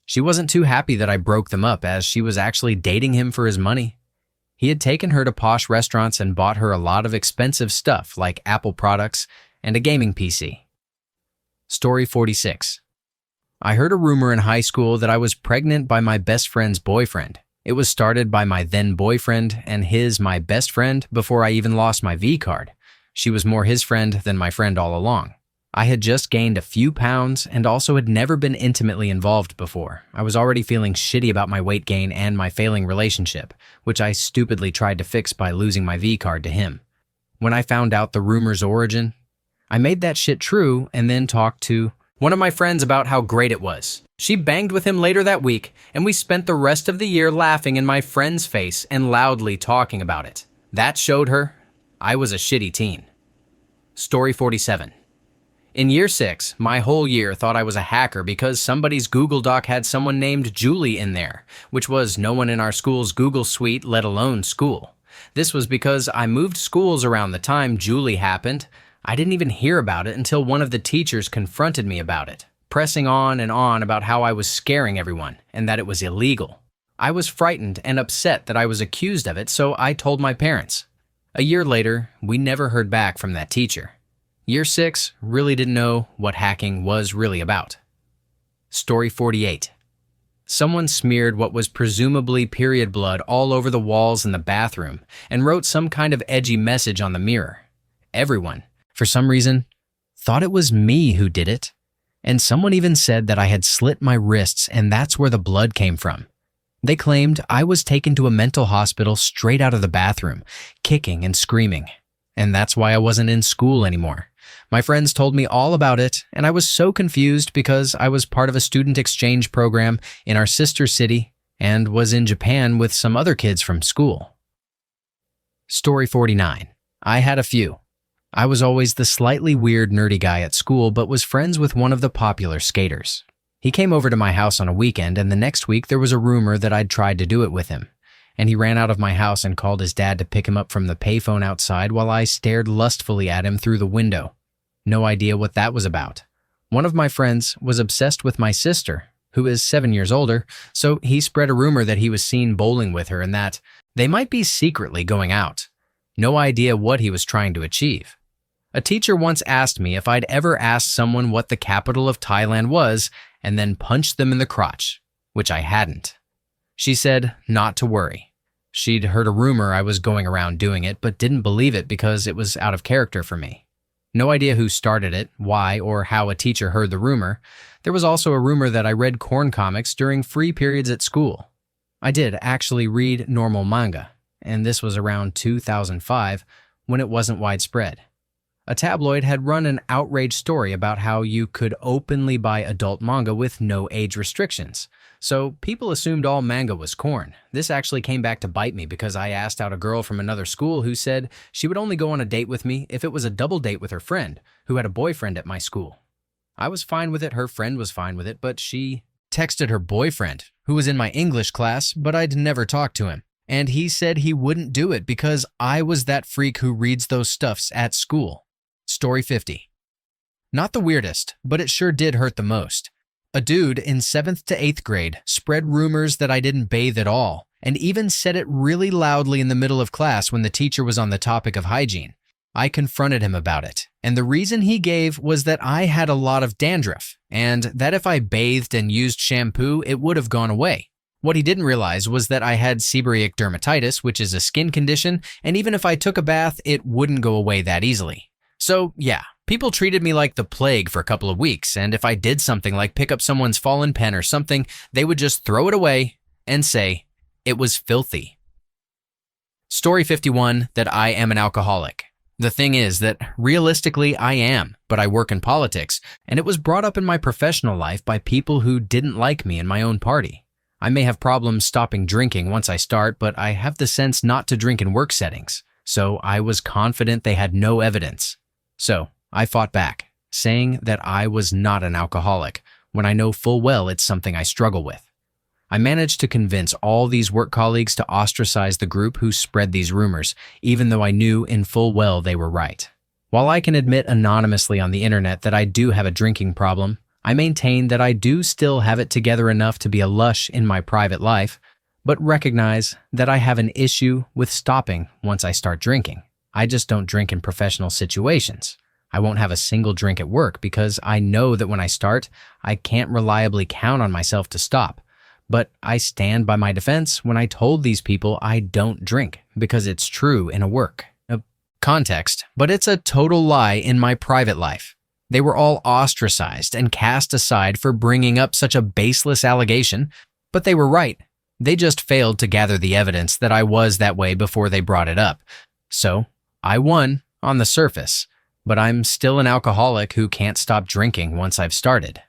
She wasn't too happy that I broke them up, as she was actually dating him for his money. He had taken her to posh restaurants and bought her a lot of expensive stuff like Apple products and a gaming PC. Story 46. I heard a rumor in high school that I was pregnant by my best friend's boyfriend. It was started by my then boyfriend and my best friend, before I even lost my V card. She was more his friend than my friend all along. I had just gained a few pounds and also had never been intimately involved before. I was already feeling shitty about my weight gain and my failing relationship, which I stupidly tried to fix by losing my V card to him. When I found out the rumor's origin, I made that shit true and then talked to one of my friends about how great it was. She banged with him later that week, and we spent the rest of the year laughing in my friend's face and loudly talking about it. That showed her I was a shitty teen. Story 47. In year 6, my whole year thought I was a hacker because somebody's Google Doc had someone named Julie in there, which was no one in our school's Google suite, let alone school. This was because I moved schools around the time Julie happened. I didn't even hear about it until one of the teachers confronted me about it, pressing on and on about how I was scaring everyone and that it was illegal. I was frightened and upset that I was accused of it, so I told my parents. A year later, we never heard back from that teacher. Year 6 really didn't know what hacking was really about. Story 48. Someone smeared what was presumably period blood all over the walls in the bathroom and wrote some kind of edgy message on the mirror. Everyone, for some reason, thought it was me who did it, and someone even said that I had slit my wrists and that's where the blood came from. They claimed I was taken to a mental hospital straight out of the bathroom, kicking and screaming, and that's why I wasn't in school anymore. My friends told me all about it, and I was so confused because I was part of a student exchange program in our sister city and was in Japan with some other kids from school. Story 49. I had a few. I was always the slightly weird nerdy guy at school, but was friends with one of the popular skaters. He came over to my house on a weekend, and the next week there was a rumor that I'd tried to do it with him. And he ran out of my house and called his dad to pick him up from the payphone outside while I stared lustfully at him through the window. No idea what that was about. One of my friends was obsessed with my sister, who is 7 years older, so he spread a rumor that he was seen bowling with her and that they might be secretly going out. No idea what he was trying to achieve. A teacher once asked me if I'd ever asked someone what the capital of Thailand was and then punched them in the crotch, which I hadn't. She said not to worry. She'd heard a rumor I was going around doing it, but didn't believe it because it was out of character for me. No idea who started it, why, or how a teacher heard the rumor. There was also a rumor that I read corn comics during free periods at school. I did actually read normal manga, and this was around 2005 when it wasn't widespread. A tabloid had run an outrage story about how you could openly buy adult manga with no age restrictions. So people assumed all manga was corn. This actually came back to bite me because I asked out a girl from another school who said she would only go on a date with me if it was a double date with her friend, who had a boyfriend at my school. I was fine with it, her friend was fine with it, but she texted her boyfriend, who was in my English class, but I'd never talked to him. And he said he wouldn't do it because I was that freak who reads those stuffs at school. Story 50. Not the weirdest, but it sure did hurt the most. A dude in 7th to 8th grade spread rumors that I didn't bathe at all, and even said it really loudly in the middle of class when the teacher was on the topic of hygiene. I confronted him about it, and the reason he gave was that I had a lot of dandruff, and that if I bathed and used shampoo, it would have gone away. What he didn't realize was that I had seborrheic dermatitis, which is a skin condition, and even if I took a bath, it wouldn't go away that easily. So yeah, people treated me like the plague for a couple of weeks, and if I did something like pick up someone's fallen pen or something, they would just throw it away and say it was filthy. Story 51, that I am an alcoholic. The thing is that realistically I am, but I work in politics, and it was brought up in my professional life by people who didn't like me in my own party. I may have problems stopping drinking once I start, but I have the sense not to drink in work settings, so I was confident they had no evidence. So I fought back, saying that I was not an alcoholic, when I know full well it's something I struggle with. I managed to convince all these work colleagues to ostracize the group who spread these rumors, even though I knew in full well they were right. While I can admit anonymously on the internet that I do have a drinking problem, I maintain that I do still have it together enough to be a lush in my private life, but recognize that I have an issue with stopping once I start drinking. I just don't drink in professional situations. I won't have a single drink at work because I know that when I start, I can't reliably count on myself to stop. But I stand by my defense when I told these people I don't drink because it's true in a work context, but it's a total lie in my private life. They were all ostracized and cast aside for bringing up such a baseless allegation, but they were right. They just failed to gather the evidence that I was that way before they brought it up. So, I won on the surface, but I'm still an alcoholic who can't stop drinking once I've started.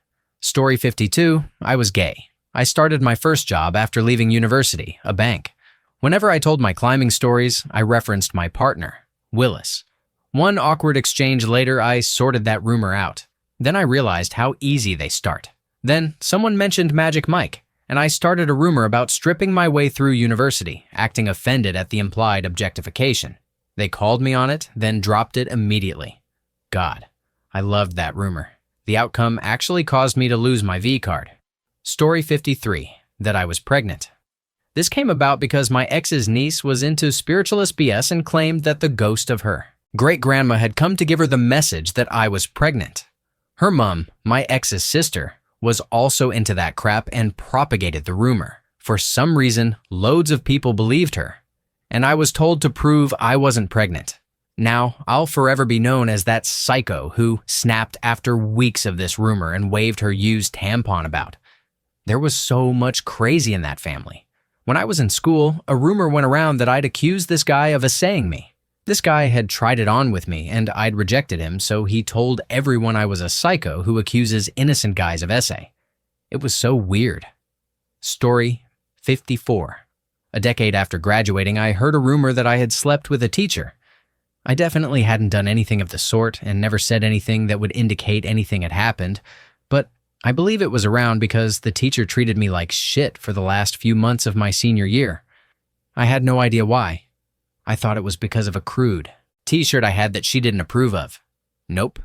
Story 52, I was gay. I started my first job after leaving university, a bank. Whenever I told my climbing stories, I referenced my partner, Willis. One awkward exchange later, I sorted that rumor out. Then I realized how easy they start. Then someone mentioned Magic Mike, and I started a rumor about stripping my way through university, acting offended at the implied objectification. They called me on it, then dropped it immediately. God, I loved that rumor. The outcome actually caused me to lose my V card. Story 53, that I was pregnant. This came about because my ex's niece was into spiritualist BS and claimed that the ghost of her great-grandma had come to give her the message that I was pregnant. Her mom, my ex's sister, was also into that crap and propagated the rumor. For some reason, loads of people believed her, and I was told to prove I wasn't pregnant. Now, I'll forever be known as that psycho who snapped after weeks of this rumor and waved her used tampon about. There was so much crazy in that family. When I was in school, a rumor went around that I'd accused this guy of assaying me. This guy had tried it on with me, and I'd rejected him, so he told everyone I was a psycho who accuses innocent guys of essay. It was so weird. Story 54. A decade after graduating, I heard a rumor that I had slept with a teacher. I definitely hadn't done anything of the sort and never said anything that would indicate anything had happened, but I believe it was around because the teacher treated me like shit for the last few months of my senior year. I had no idea why. I thought it was because of a crude t-shirt I had that she didn't approve of. Nope.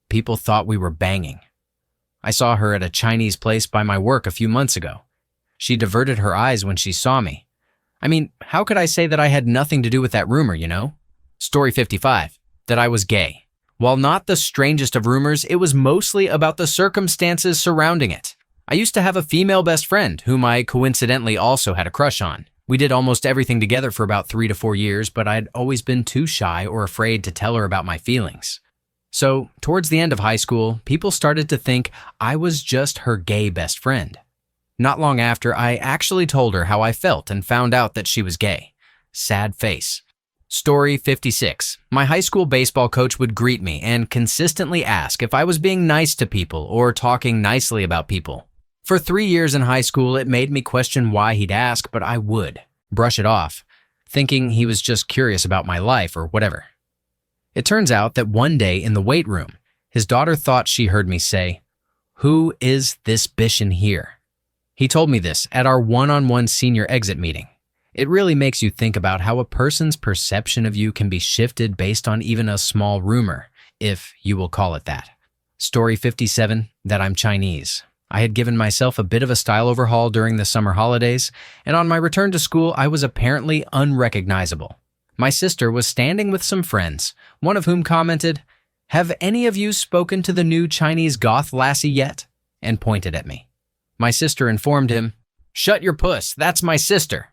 People thought we were banging. I saw her at a Chinese place by my work a few months ago. She diverted her eyes when she saw me. I mean, how could I say that I had nothing to do with that rumor, you know? Story 55, that I was gay. While not the strangest of rumors, it was mostly about the circumstances surrounding it. I used to have a female best friend whom I coincidentally also had a crush on. We did almost everything together for about 3 to 4 years, but I'd always been too shy or afraid to tell her about my feelings. So, towards the end of high school, people started to think I was just her gay best friend. Not long after, I actually told her how I felt and found out that she was gay. Sad face. Story 56. My high school baseball coach would greet me and consistently ask if I was being nice to people or talking nicely about people. For 3 years in high school, it made me question why he'd ask, but I would brush it off, thinking he was just curious about my life or whatever. It turns out that one day in the weight room, his daughter thought she heard me say, "Who is this bish in here?" He told me this at our one-on-one senior exit meeting. It really makes you think about how a person's perception of you can be shifted based on even a small rumor, if you will call it that. Story 57, that I'm Chinese. I had given myself a bit of a style overhaul during the summer holidays, and on my return to school, I was apparently unrecognizable. My sister was standing with some friends, one of whom commented, "Have any of you spoken to the new Chinese goth lassie yet?" and pointed at me. My sister informed him, "Shut your puss, that's my sister."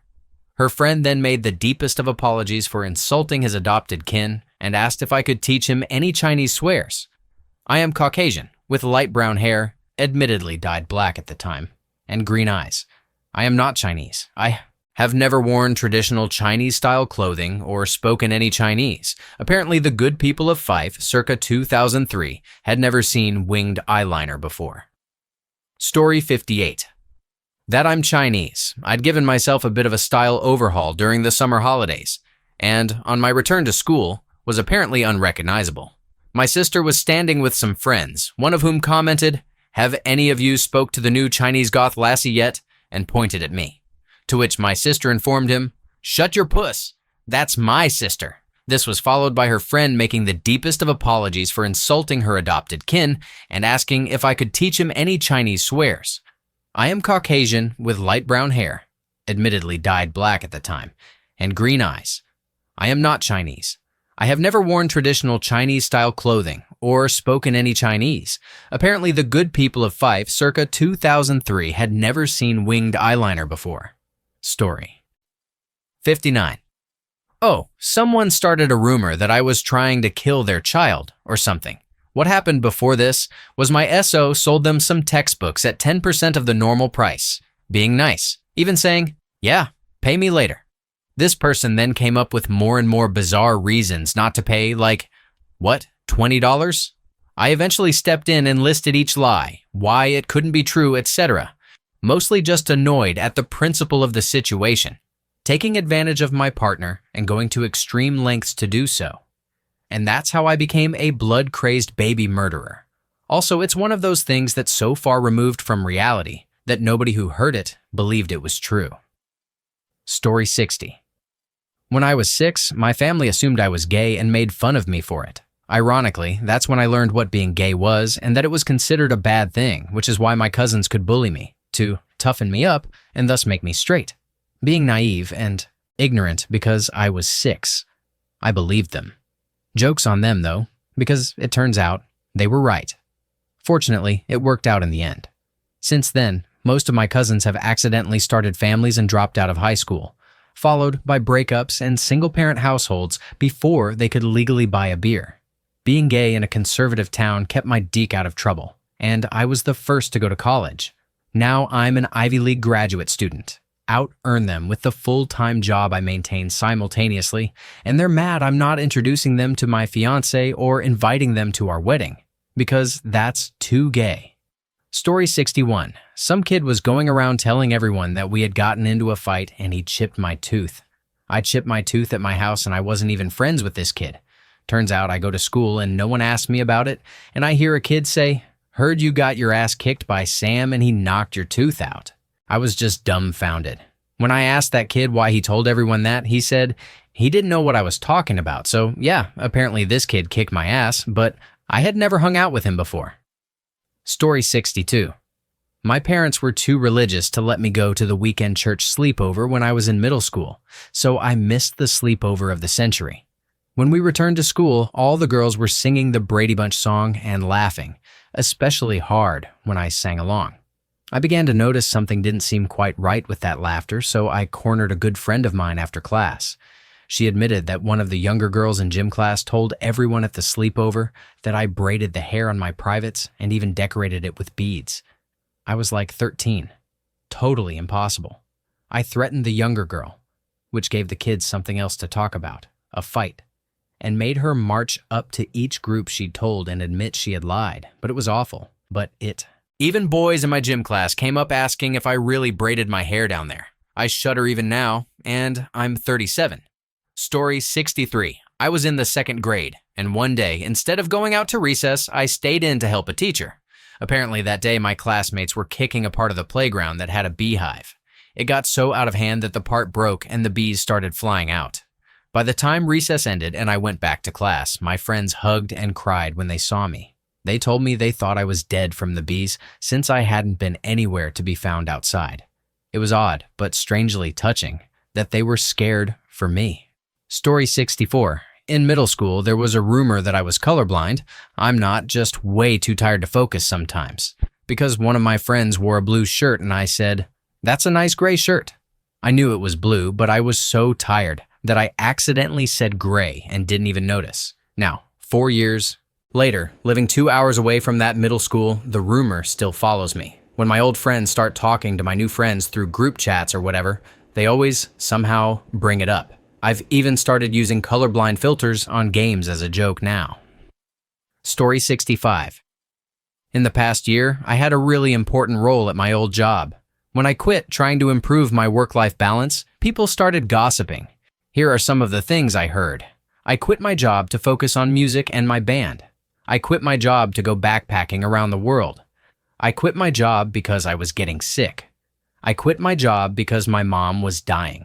Her friend then made the deepest of apologies for insulting his adopted kin and asked if I could teach him any Chinese swears. I am Caucasian, with light brown hair, admittedly dyed black at the time, and green eyes. I am not Chinese. I have never worn traditional Chinese-style clothing or spoken any Chinese. Apparently, the good people of Fife, circa 2003, had never seen winged eyeliner before. Story 58. That I'm Chinese. I'd given myself a bit of a style overhaul during the summer holidays, and on my return to school, was apparently unrecognizable. My sister was standing with some friends, one of whom commented, "Have any of you spoke to the new Chinese goth lassie yet?" and pointed at me. To which my sister informed him, "Shut your puss. That's my sister." This was followed by her friend making the deepest of apologies for insulting her adopted kin and asking if I could teach him any Chinese swears. I am Caucasian with light brown hair, admittedly dyed black at the time, and green eyes. I am not Chinese. I have never worn traditional Chinese-style clothing or spoken any Chinese. Apparently, the good people of Fife circa 2003 had never seen winged eyeliner before. Story 59. Oh, someone started a rumor that I was trying to kill their child or something. What happened before this was my SO sold them some textbooks at 10% of the normal price, being nice, even saying, "Yeah, pay me later." This person then came up with more and more bizarre reasons not to pay, like, what, $20? I eventually stepped in and listed each lie, why it couldn't be true, etc. Mostly just annoyed at the principle of the situation, taking advantage of my partner and going to extreme lengths to do so. And that's how I became a blood-crazed baby murderer. Also, it's one of those things that's so far removed from reality that nobody who heard it believed it was true. Story 60. When I was 6, my family assumed I was gay and made fun of me for it. Ironically, that's when I learned what being gay was and that it was considered a bad thing, which is why my cousins could bully me, to toughen me up and thus make me straight. Being naive and ignorant because I was 6, I believed them. Joke's on them, though, because it turns out they were right. Fortunately, it worked out in the end. Since then, most of my cousins have accidentally started families and dropped out of high school, followed by breakups and single-parent households before they could legally buy a beer. Being gay in a conservative town kept my deke out of trouble, and I was the first to go to college. Now I'm an Ivy League graduate student. Out-earn them with the full-time job I maintain simultaneously, and they're mad I'm not introducing them to my fiancé or inviting them to our wedding, because that's too gay. Story 61. Some kid was going around telling everyone that we had gotten into a fight and he chipped my tooth. I chipped my tooth at my house and I wasn't even friends with this kid. Turns out I go to school and no one asked me about it, and I hear a kid say, "Heard you got your ass kicked by Sam and he knocked your tooth out." I was just dumbfounded. When I asked that kid why he told everyone that, he said he didn't know what I was talking about. So yeah, apparently this kid kicked my ass, but I had never hung out with him before. Story 62. My parents were too religious to let me go to the weekend church sleepover when I was in middle school, so I missed the sleepover of the century. When we returned to school, all the girls were singing the Brady Bunch song and laughing, especially hard when I sang along. I began to notice something didn't seem quite right with that laughter, so I cornered a good friend of mine after class. She admitted that one of the younger girls in gym class told everyone at the sleepover that I braided the hair on my privates and even decorated it with beads. I was like 13. Totally impossible. I threatened the younger girl, which gave the kids something else to talk about, a fight, and made her march up to each group she'd told and admit she had lied. But it was awful. Even boys in my gym class came up asking if I really braided my hair down there. I shudder even now, and I'm 37. Story 63. I was in the 2nd grade, and one day, instead of going out to recess, I stayed in to help a teacher. Apparently that day, my classmates were kicking a part of the playground that had a beehive. It got so out of hand that the part broke and the bees started flying out. By the time recess ended and I went back to class, my friends hugged and cried when they saw me. They told me they thought I was dead from the bees since I hadn't been anywhere to be found outside. It was odd, but strangely touching, that they were scared for me. Story 64. In middle school, there was a rumor that I was colorblind. I'm not, just way too tired to focus sometimes. Because one of my friends wore a blue shirt and I said, "That's a nice gray shirt." I knew it was blue, but I was so tired that I accidentally said gray and didn't even notice. Now, 4 years later, living 2 hours away from that middle school, the rumor still follows me. When my old friends start talking to my new friends through group chats or whatever, they always somehow bring it up. I've even started using colorblind filters on games as a joke now. Story 65. In the past year, I had a really important role at my old job. When I quit trying to improve my work-life balance, people started gossiping. Here are some of the things I heard. I quit my job to focus on music and my band. I quit my job to go backpacking around the world. I quit my job because I was getting sick. I quit my job because my mom was dying.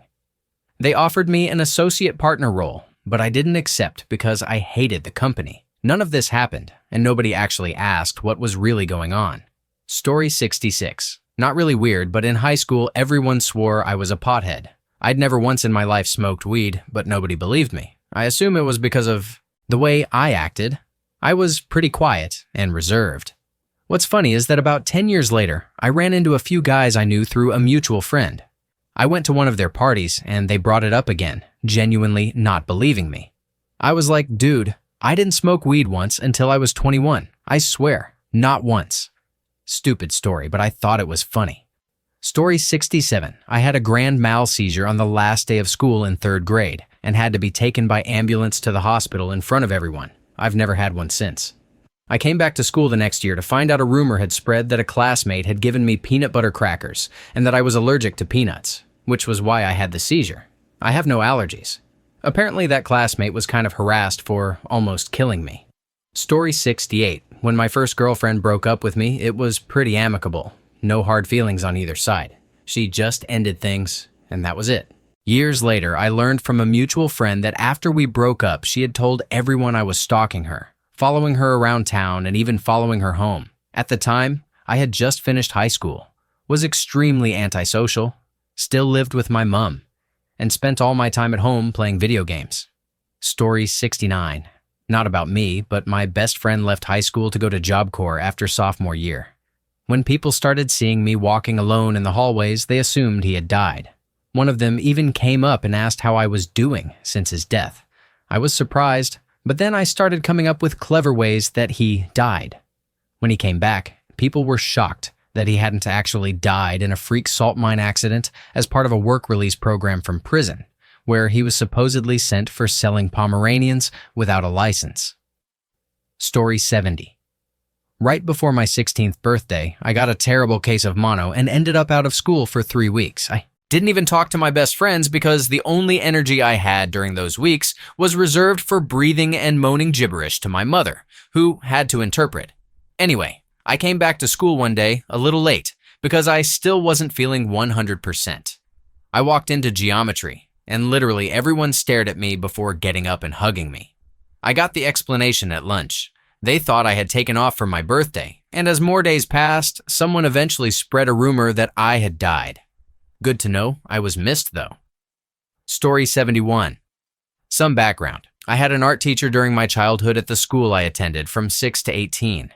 They offered me an associate partner role, but I didn't accept because I hated the company. None of this happened, and nobody actually asked what was really going on. Story 66. Not really weird, but in high school, everyone swore I was a pothead. I'd never once in my life smoked weed, but nobody believed me. I assume it was because of the way I acted. I was pretty quiet and reserved. What's funny is that about 10 years later, I ran into a few guys I knew through a mutual friend. I went to one of their parties and they brought it up again, genuinely not believing me. I was like, dude, I didn't smoke weed once until I was 21. I swear, not once. Stupid story, but I thought it was funny. Story 67. I had a grand mal seizure on the last day of school in 3rd grade and had to be taken by ambulance to the hospital in front of everyone. I've never had one since. I came back to school the next year to find out a rumor had spread that a classmate had given me peanut butter crackers and that I was allergic to peanuts, which was why I had the seizure. I have no allergies. Apparently that classmate was kind of harassed for almost killing me. Story 68. When my first girlfriend broke up with me, it was pretty amicable. No hard feelings on either side. She just ended things, and that was it. Years later, I learned from a mutual friend that after we broke up, she had told everyone I was stalking her, following her around town and even following her home. At the time, I had just finished high school, was extremely antisocial, still lived with my mom, and spent all my time at home playing video games. Story 69. Not about me, but my best friend left high school to go to Job Corps after sophomore year. When people started seeing me walking alone in the hallways, they assumed he had died. One of them even came up and asked how I was doing since his death. I was surprised, but then I started coming up with clever ways that he died. When he came back, people were shocked that he hadn't actually died in a freak salt mine accident as part of a work release program from prison, where he was supposedly sent for selling Pomeranians without a license. Story 70. Right before my 16th birthday, I got a terrible case of mono and ended up out of school for 3 weeks. I didn't even talk to my best friends because the only energy I had during those weeks was reserved for breathing and moaning gibberish to my mother, who had to interpret. Anyway, I came back to school one day a little late because I still wasn't feeling 100%. I walked into geometry, and literally everyone stared at me before getting up and hugging me. I got the explanation at lunch. They thought I had taken off for my birthday, and as more days passed, someone eventually spread a rumor that I had died. Good to know I was missed, though. Story 71. Some background. I had an art teacher during my childhood at the school I attended from 6 to 18.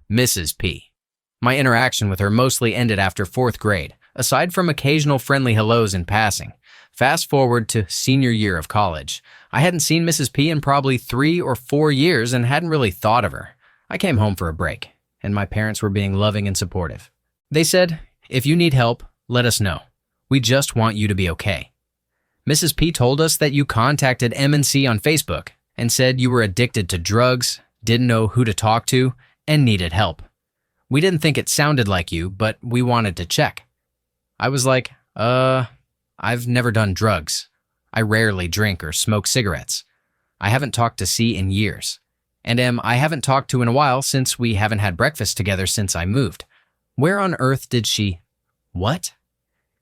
Mrs. P. My interaction with her mostly ended after 4th grade, aside from occasional friendly hellos in passing. Fast forward to senior year of college. I hadn't seen Mrs. P in probably 3 or 4 years and hadn't really thought of her. I came home for a break, and my parents were being loving and supportive. They said, "If you need help, let us know. We just want you to be okay." Mrs. P told us that you contacted M&C on Facebook and said you were addicted to drugs, didn't know who to talk to, and needed help. We didn't think it sounded like you, but we wanted to check. I was like, I've never done drugs. I rarely drink or smoke cigarettes. I haven't talked to C in years. And I haven't talked to in a while since we haven't had breakfast together since I moved. Where on earth did she... What?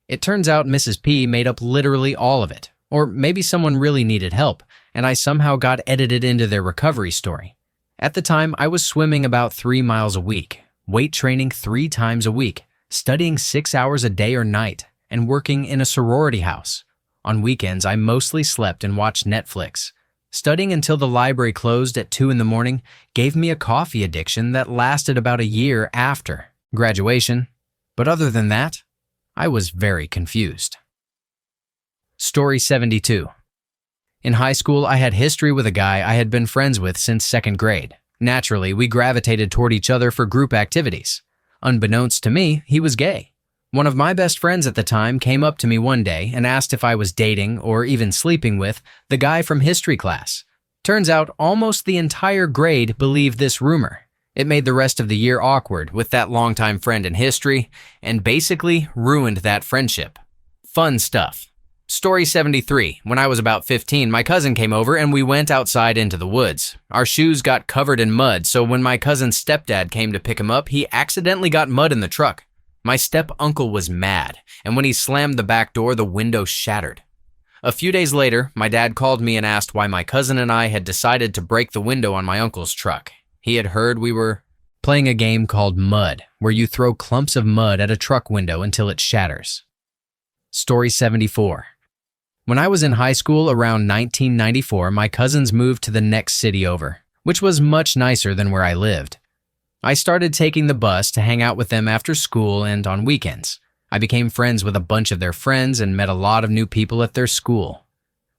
It turns out Mrs. P made up literally all of it. Or maybe someone really needed help, and I somehow got edited into their recovery story. At the time, I was swimming about 3 miles a week, weight training 3 times a week, studying 6 hours a day or night, and working in a sorority house. On weekends, I mostly slept and watched Netflix. Studying until the library closed at 2 in the morning gave me a coffee addiction that lasted about a year after graduation. But other than that, I was very confused. Story 72. In high school, I had history with a guy I had been friends with since 2nd grade. Naturally, we gravitated toward each other for group activities. Unbeknownst to me, he was gay. One of my best friends at the time came up to me one day and asked if I was dating or even sleeping with the guy from history class. Turns out almost the entire grade believed this rumor. It made the rest of the year awkward with that longtime friend in history and basically ruined that friendship. Fun stuff. Story 73. When I was about 15, my cousin came over and we went outside into the woods. Our shoes got covered in mud, so when my cousin's stepdad came to pick him up, he accidentally got mud in the truck. My step-uncle was mad, and when he slammed the back door, the window shattered. A few days later, my dad called me and asked why my cousin and I had decided to break the window on my uncle's truck. He had heard we were playing a game called Mud, where you throw clumps of mud at a truck window until it shatters. Story 74. When I was in high school around 1994, my cousins moved to the next city over, which was much nicer than where I lived. I started taking the bus to hang out with them after school and on weekends. I became friends with a bunch of their friends and met a lot of new people at their school.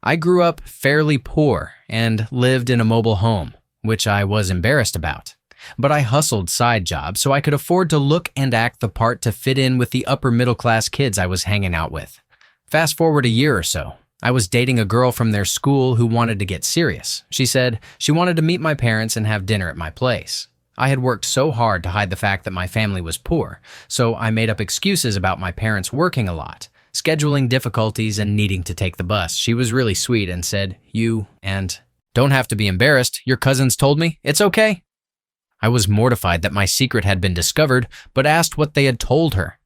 I grew up fairly poor and lived in a mobile home, which I was embarrassed about. But I hustled side jobs so I could afford to look and act the part to fit in with the upper middle class kids I was hanging out with. Fast forward a year or so, I was dating a girl from their school who wanted to get serious. She said she wanted to meet my parents and have dinner at my place. I had worked so hard to hide the fact that my family was poor, so I made up excuses about my parents working a lot, scheduling difficulties, and needing to take the bus. She was really sweet and said, "You and don't have to be embarrassed. Your cousins told me. It's okay." I was mortified that my secret had been discovered, but asked what they had told her.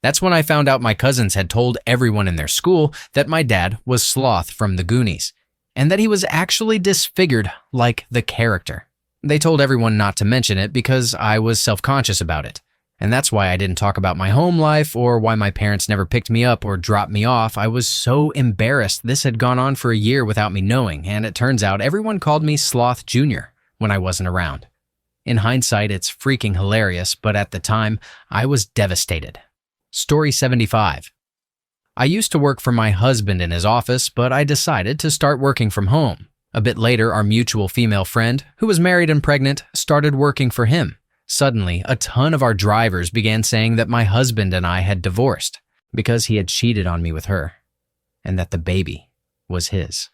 That's when I found out my cousins had told everyone in their school that my dad was Sloth from the Goonies, and that he was actually disfigured like the character. They told everyone not to mention it because I was self-conscious about it. And that's why I didn't talk about my home life or why my parents never picked me up or dropped me off. I was so embarrassed. This had gone on for a year without me knowing, and it turns out everyone called me Sloth Jr. when I wasn't around. In hindsight, it's freaking hilarious, but at the time, I was devastated. Story 75. I used to work for my husband in his office, but I decided to start working from home. A bit later, our mutual female friend, who was married and pregnant, started working for him. Suddenly, a ton of our drivers began saying that my husband and I had divorced because he had cheated on me with her, and that the baby was his.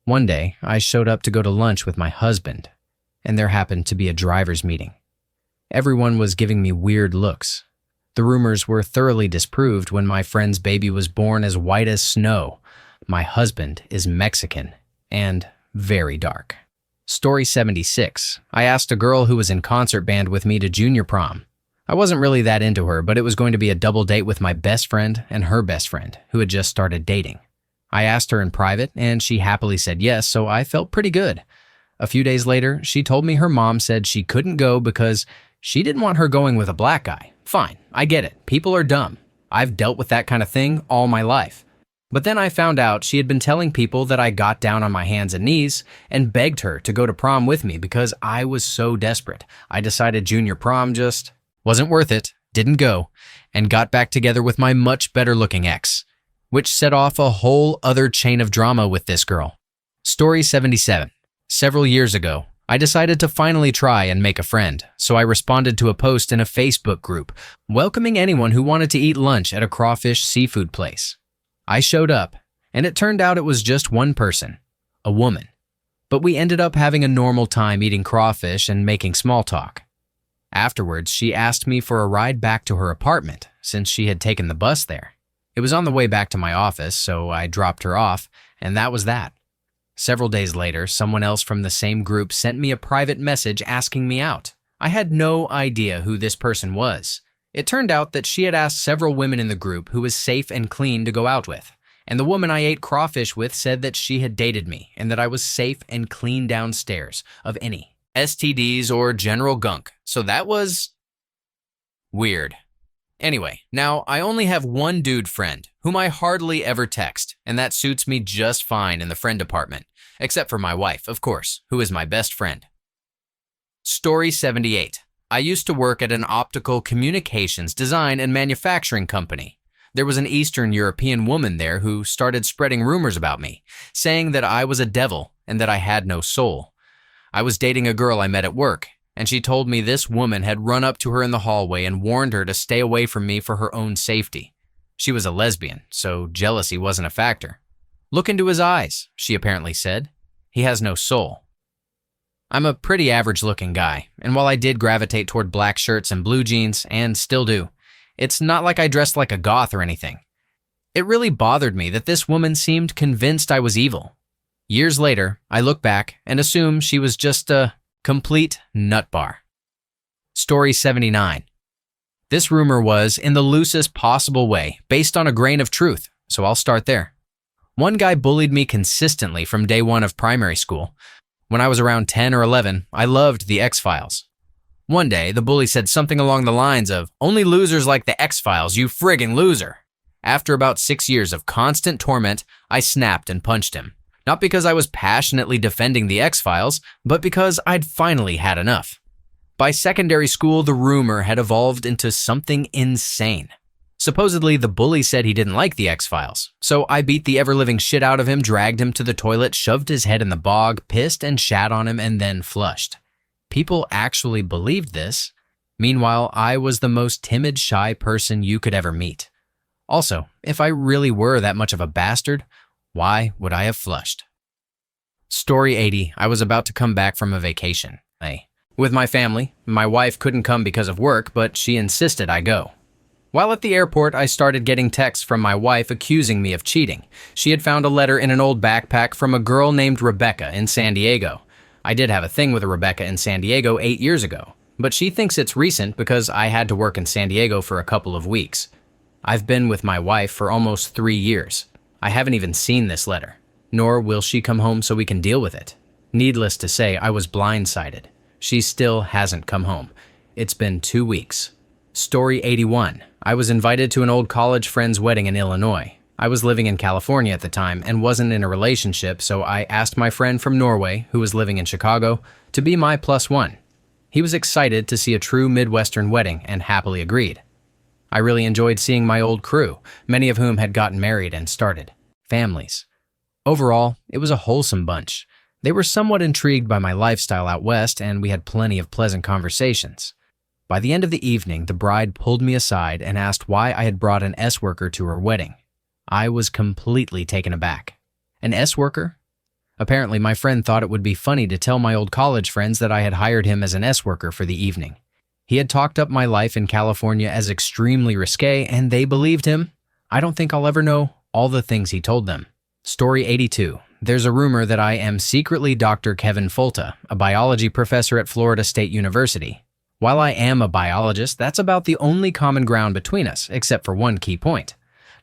One day, I showed up to go to lunch with my husband, and there happened to be a driver's meeting. Everyone was giving me weird looks. The rumors were thoroughly disproved when my friend's baby was born as white as snow. My husband is Mexican and very dark. Story 76. I asked a girl who was in concert band with me to junior prom. I wasn't really that into her, but it was going to be a double date with my best friend and her best friend, who had just started dating. I asked her in private, and she happily said yes, so I felt pretty good. A few days later, she told me her mom said she couldn't go because she didn't want her going with a black guy. Fine, I get it. People are dumb. I've dealt with that kind of thing all my life. But then I found out she had been telling people that I got down on my hands and knees and begged her to go to prom with me because I was so desperate. I decided junior prom just wasn't worth it, didn't go, and got back together with my much better looking ex, which set off a whole other chain of drama with this girl. Story 77. Several years ago, I decided to finally try and make a friend, so I responded to a post in a Facebook group welcoming anyone who wanted to eat lunch at a crawfish seafood place. I showed up, and it turned out it was just one person, a woman. But we ended up having a normal time eating crawfish and making small talk. Afterwards, she asked me for a ride back to her apartment since she had taken the bus there. It was on the way back to my office, so I dropped her off, and that was that. Several days later, someone else from the same group sent me a private message asking me out. I had no idea who this person was. It turned out that she had asked several women in the group who was safe and clean to go out with, and the woman I ate crawfish with said that she had dated me and that I was safe and clean downstairs of any STDs or general gunk. So that was weird. Anyway, now I only have one dude friend whom I hardly ever text, and that suits me just fine in the friend department, except for my wife, of course, who is my best friend. Story 78. I used to work at an optical communications design and manufacturing company. There was an Eastern European woman there who started spreading rumors about me, saying that I was a devil and that I had no soul. I was dating a girl I met at work, and she told me this woman had run up to her in the hallway and warned her to stay away from me for her own safety. She was a lesbian, so jealousy wasn't a factor. "Look into his eyes," she apparently said. "He has no soul." I'm a pretty average-looking guy, and while I did gravitate toward black shirts and blue jeans, and still do, it's not like I dressed like a goth or anything. It really bothered me that this woman seemed convinced I was evil. Years later, I look back and assume she was just a complete nutbar. Story 79. This rumor was, in the loosest possible way, based on a grain of truth, so I'll start there. One guy bullied me consistently from day one of primary school. When I was around 10 or 11, I loved the X-Files. One day, the bully said something along the lines of, "Only losers like the X-Files, you friggin' loser." After about 6 years of constant torment, I snapped and punched him. Not because I was passionately defending the X-Files, but because I'd finally had enough. By secondary school, the rumor had evolved into something insane. Supposedly, the bully said he didn't like the X-Files, so I beat the ever-living shit out of him, dragged him to the toilet, shoved his head in the bog, pissed and shat on him, and then flushed. People actually believed this. Meanwhile, I was the most timid, shy person you could ever meet. Also, if I really were that much of a bastard, why would I have flushed? Story 80. I was about to come back from a vacation. With my family. My wife couldn't come because of work, but she insisted I go. While at the airport, I started getting texts from my wife accusing me of cheating. She had found a letter in an old backpack from a girl named Rebecca in San Diego. I did have a thing with a Rebecca in San Diego 8 years ago, but she thinks it's recent because I had to work in San Diego for a couple of weeks. I've been with my wife for almost 3 years. I haven't even seen this letter, nor will she come home so we can deal with it. Needless to say, I was blindsided. She still hasn't come home. It's been 2 weeks. Story 81. I was invited to an old college friend's wedding in Illinois. I was living in California at the time and wasn't in a relationship, so I asked my friend from Norway, who was living in Chicago, to be my +1. He was excited to see a true Midwestern wedding and happily agreed. I really enjoyed seeing my old crew, many of whom had gotten married and started families. Overall, it was a wholesome bunch. They were somewhat intrigued by my lifestyle out west, and we had plenty of pleasant conversations. By the end of the evening, the bride pulled me aside and asked why I had brought an S-worker to her wedding. I was completely taken aback. An S-worker? Apparently, my friend thought it would be funny to tell my old college friends that I had hired him as an S-worker for the evening. He had talked up my life in California as extremely risque, and they believed him. I don't think I'll ever know all the things he told them. Story 82. There's a rumor that I am secretly Dr. Kevin Folta, a biology professor at Florida State University. While I am a biologist, that's about the only common ground between us, except for one key point.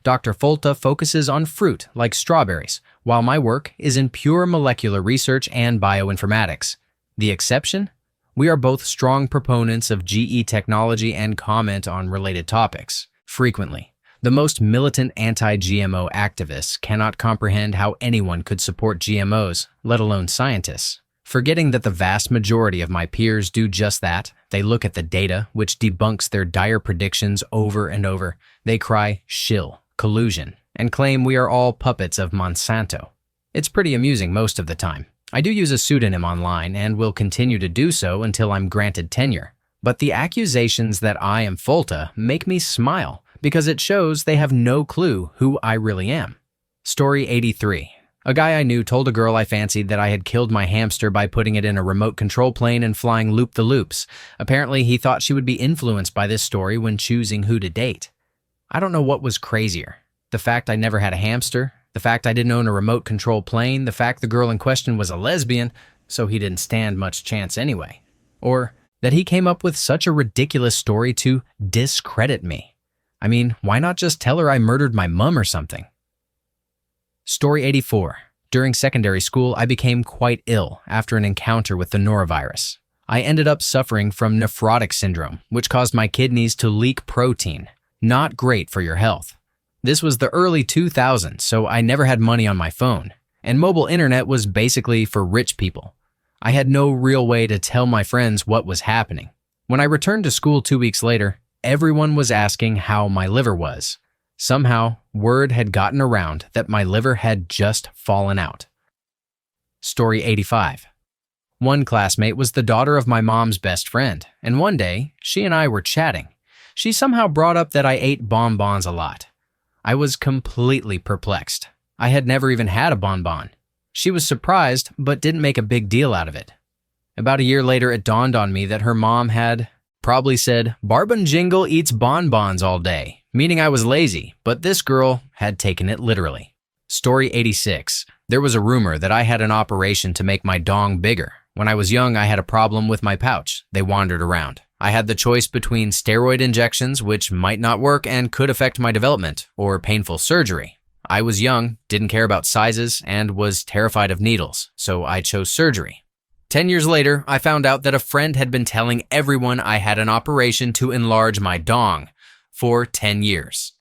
Dr. Folta focuses on fruit, like strawberries, while my work is in pure molecular research and bioinformatics. The exception? We are both strong proponents of GE technology and comment on related topics, frequently. The most militant anti-GMO activists cannot comprehend how anyone could support GMOs, let alone scientists. Forgetting that the vast majority of my peers do just that, they look at the data, which debunks their dire predictions over and over. They cry, shill, collusion, and claim we are all puppets of Monsanto. It's pretty amusing most of the time. I do use a pseudonym online and will continue to do so until I'm granted tenure. But the accusations that I am Folta make me smile, because it shows they have no clue who I really am. Story 83. A guy I knew told a girl I fancied that I had killed my hamster by putting it in a remote control plane and flying loop-the-loops. Apparently, he thought she would be influenced by this story when choosing who to date. I don't know what was crazier. The fact I never had a hamster, the fact I didn't own a remote control plane, the fact the girl in question was a lesbian, so he didn't stand much chance anyway. Or that he came up with such a ridiculous story to discredit me. I mean, why not just tell her I murdered my mom or something? Story 84. During secondary school, I became quite ill after an encounter with the norovirus. I ended up suffering from nephrotic syndrome, which caused my kidneys to leak protein. Not great for your health. This was the early 2000s, so I never had money on my phone, and mobile internet was basically for rich people. I had no real way to tell my friends what was happening. When I returned to school 2 weeks later, everyone was asking how my liver was. Somehow, word had gotten around that my liver had just fallen out. Story 85. One classmate was the daughter of my mom's best friend, and one day, she and I were chatting. She somehow brought up that I ate bonbons a lot. I was completely perplexed. I had never even had a bonbon. She was surprised, but didn't make a big deal out of it. About a year later, it dawned on me that her mom had probably said, "Barbun Jingle eats bonbons all day," meaning I was lazy, but this girl had taken it literally. Story 86. There was a rumor that I had an operation to make my dong bigger. When I was young, I had a problem with my pouch. They wandered around. I had the choice between steroid injections, which might not work and could affect my development, or painful surgery. I was young, didn't care about sizes, and was terrified of needles, so I chose surgery. 10 years later, I found out that a friend had been telling everyone I had an operation to enlarge my dong for 10 years.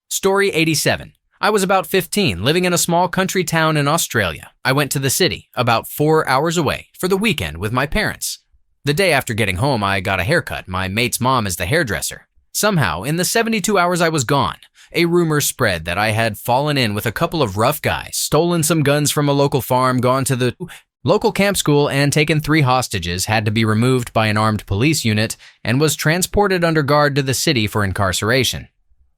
Story 87. I was about 15, living in a small country town in Australia. I went to the city, about 4 hours away, for the weekend with my parents. The day after getting home, I got a haircut. My mate's mom is the hairdresser. Somehow, in the 72 hours I was gone, a rumor spread that I had fallen in with a couple of rough guys, stolen some guns from a local farm, gone to the local camp school, and taken 3 hostages, had to be removed by an armed police unit, and was transported under guard to the city for incarceration.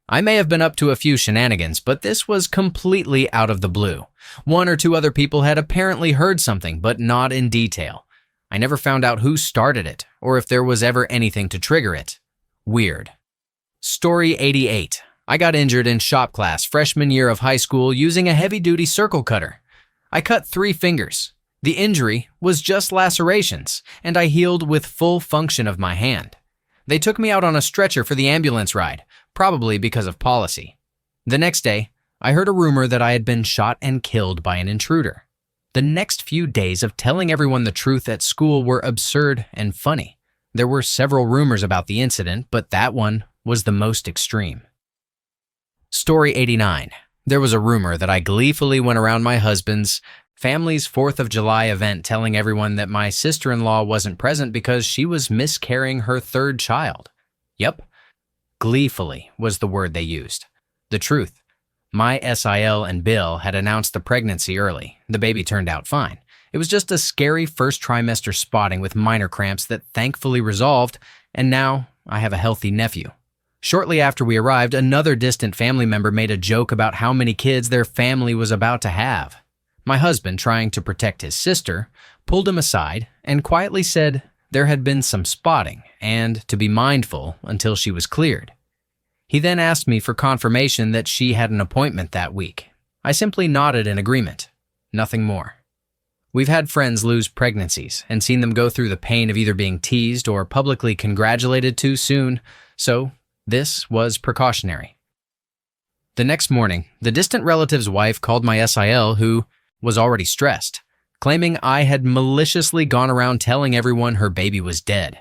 I may have been up to a few shenanigans, but this was completely out of the blue. 1 or 2 other people had apparently heard something, but not in detail. I never found out who started it, or if there was ever anything to trigger it. Weird. Story 88. I got injured in shop class freshman year of high school using a heavy-duty circle cutter. I cut 3 fingers. The injury was just lacerations, and I healed with full function of my hand. They took me out on a stretcher for the ambulance ride, probably because of policy. The next day, I heard a rumor that I had been shot and killed by an intruder. The next few days of telling everyone the truth at school were absurd and funny. There were several rumors about the incident, but that one was the most extreme. Story 89. There was a rumor that I gleefully went around my husband's family's 4th of July event telling everyone that my sister-in-law wasn't present because she was miscarrying her 3rd child. Yep, gleefully was the word they used. The truth, my SIL and Bill had announced the pregnancy early. The baby turned out fine. It was just a scary first trimester spotting with minor cramps that thankfully resolved, and now I have a healthy nephew. Shortly after we arrived, another distant family member made a joke about how many kids their family was about to have. My husband, trying to protect his sister, pulled him aside and quietly said there had been some spotting and to be mindful until she was cleared. He then asked me for confirmation that she had an appointment that week. I simply nodded in agreement. Nothing more. We've had friends lose pregnancies and seen them go through the pain of either being teased or publicly congratulated too soon, so this was precautionary. The next morning, the distant relative's wife called my SIL, who was already stressed, claiming I had maliciously gone around telling everyone her baby was dead.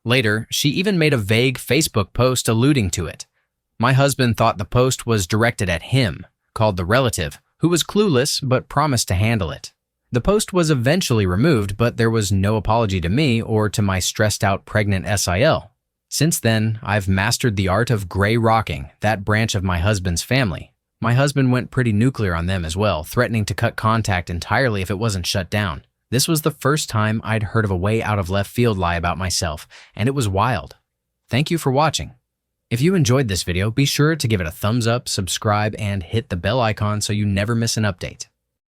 Later, she even made a vague Facebook post alluding to it. My husband thought the post was directed at him, called the relative, who was clueless but promised to handle it. The post was eventually removed, but there was no apology to me or to my stressed-out pregnant SIL. Since then, I've mastered the art of gray rocking, that branch of my husband's family. My husband went pretty nuclear on them as well, threatening to cut contact entirely if it wasn't shut down. This was the first time I'd heard of a way out of left field lie about myself, and it was wild. Thank you for watching. If you enjoyed this video, be sure to give it a thumbs up, subscribe, and hit the bell icon so you never miss an update.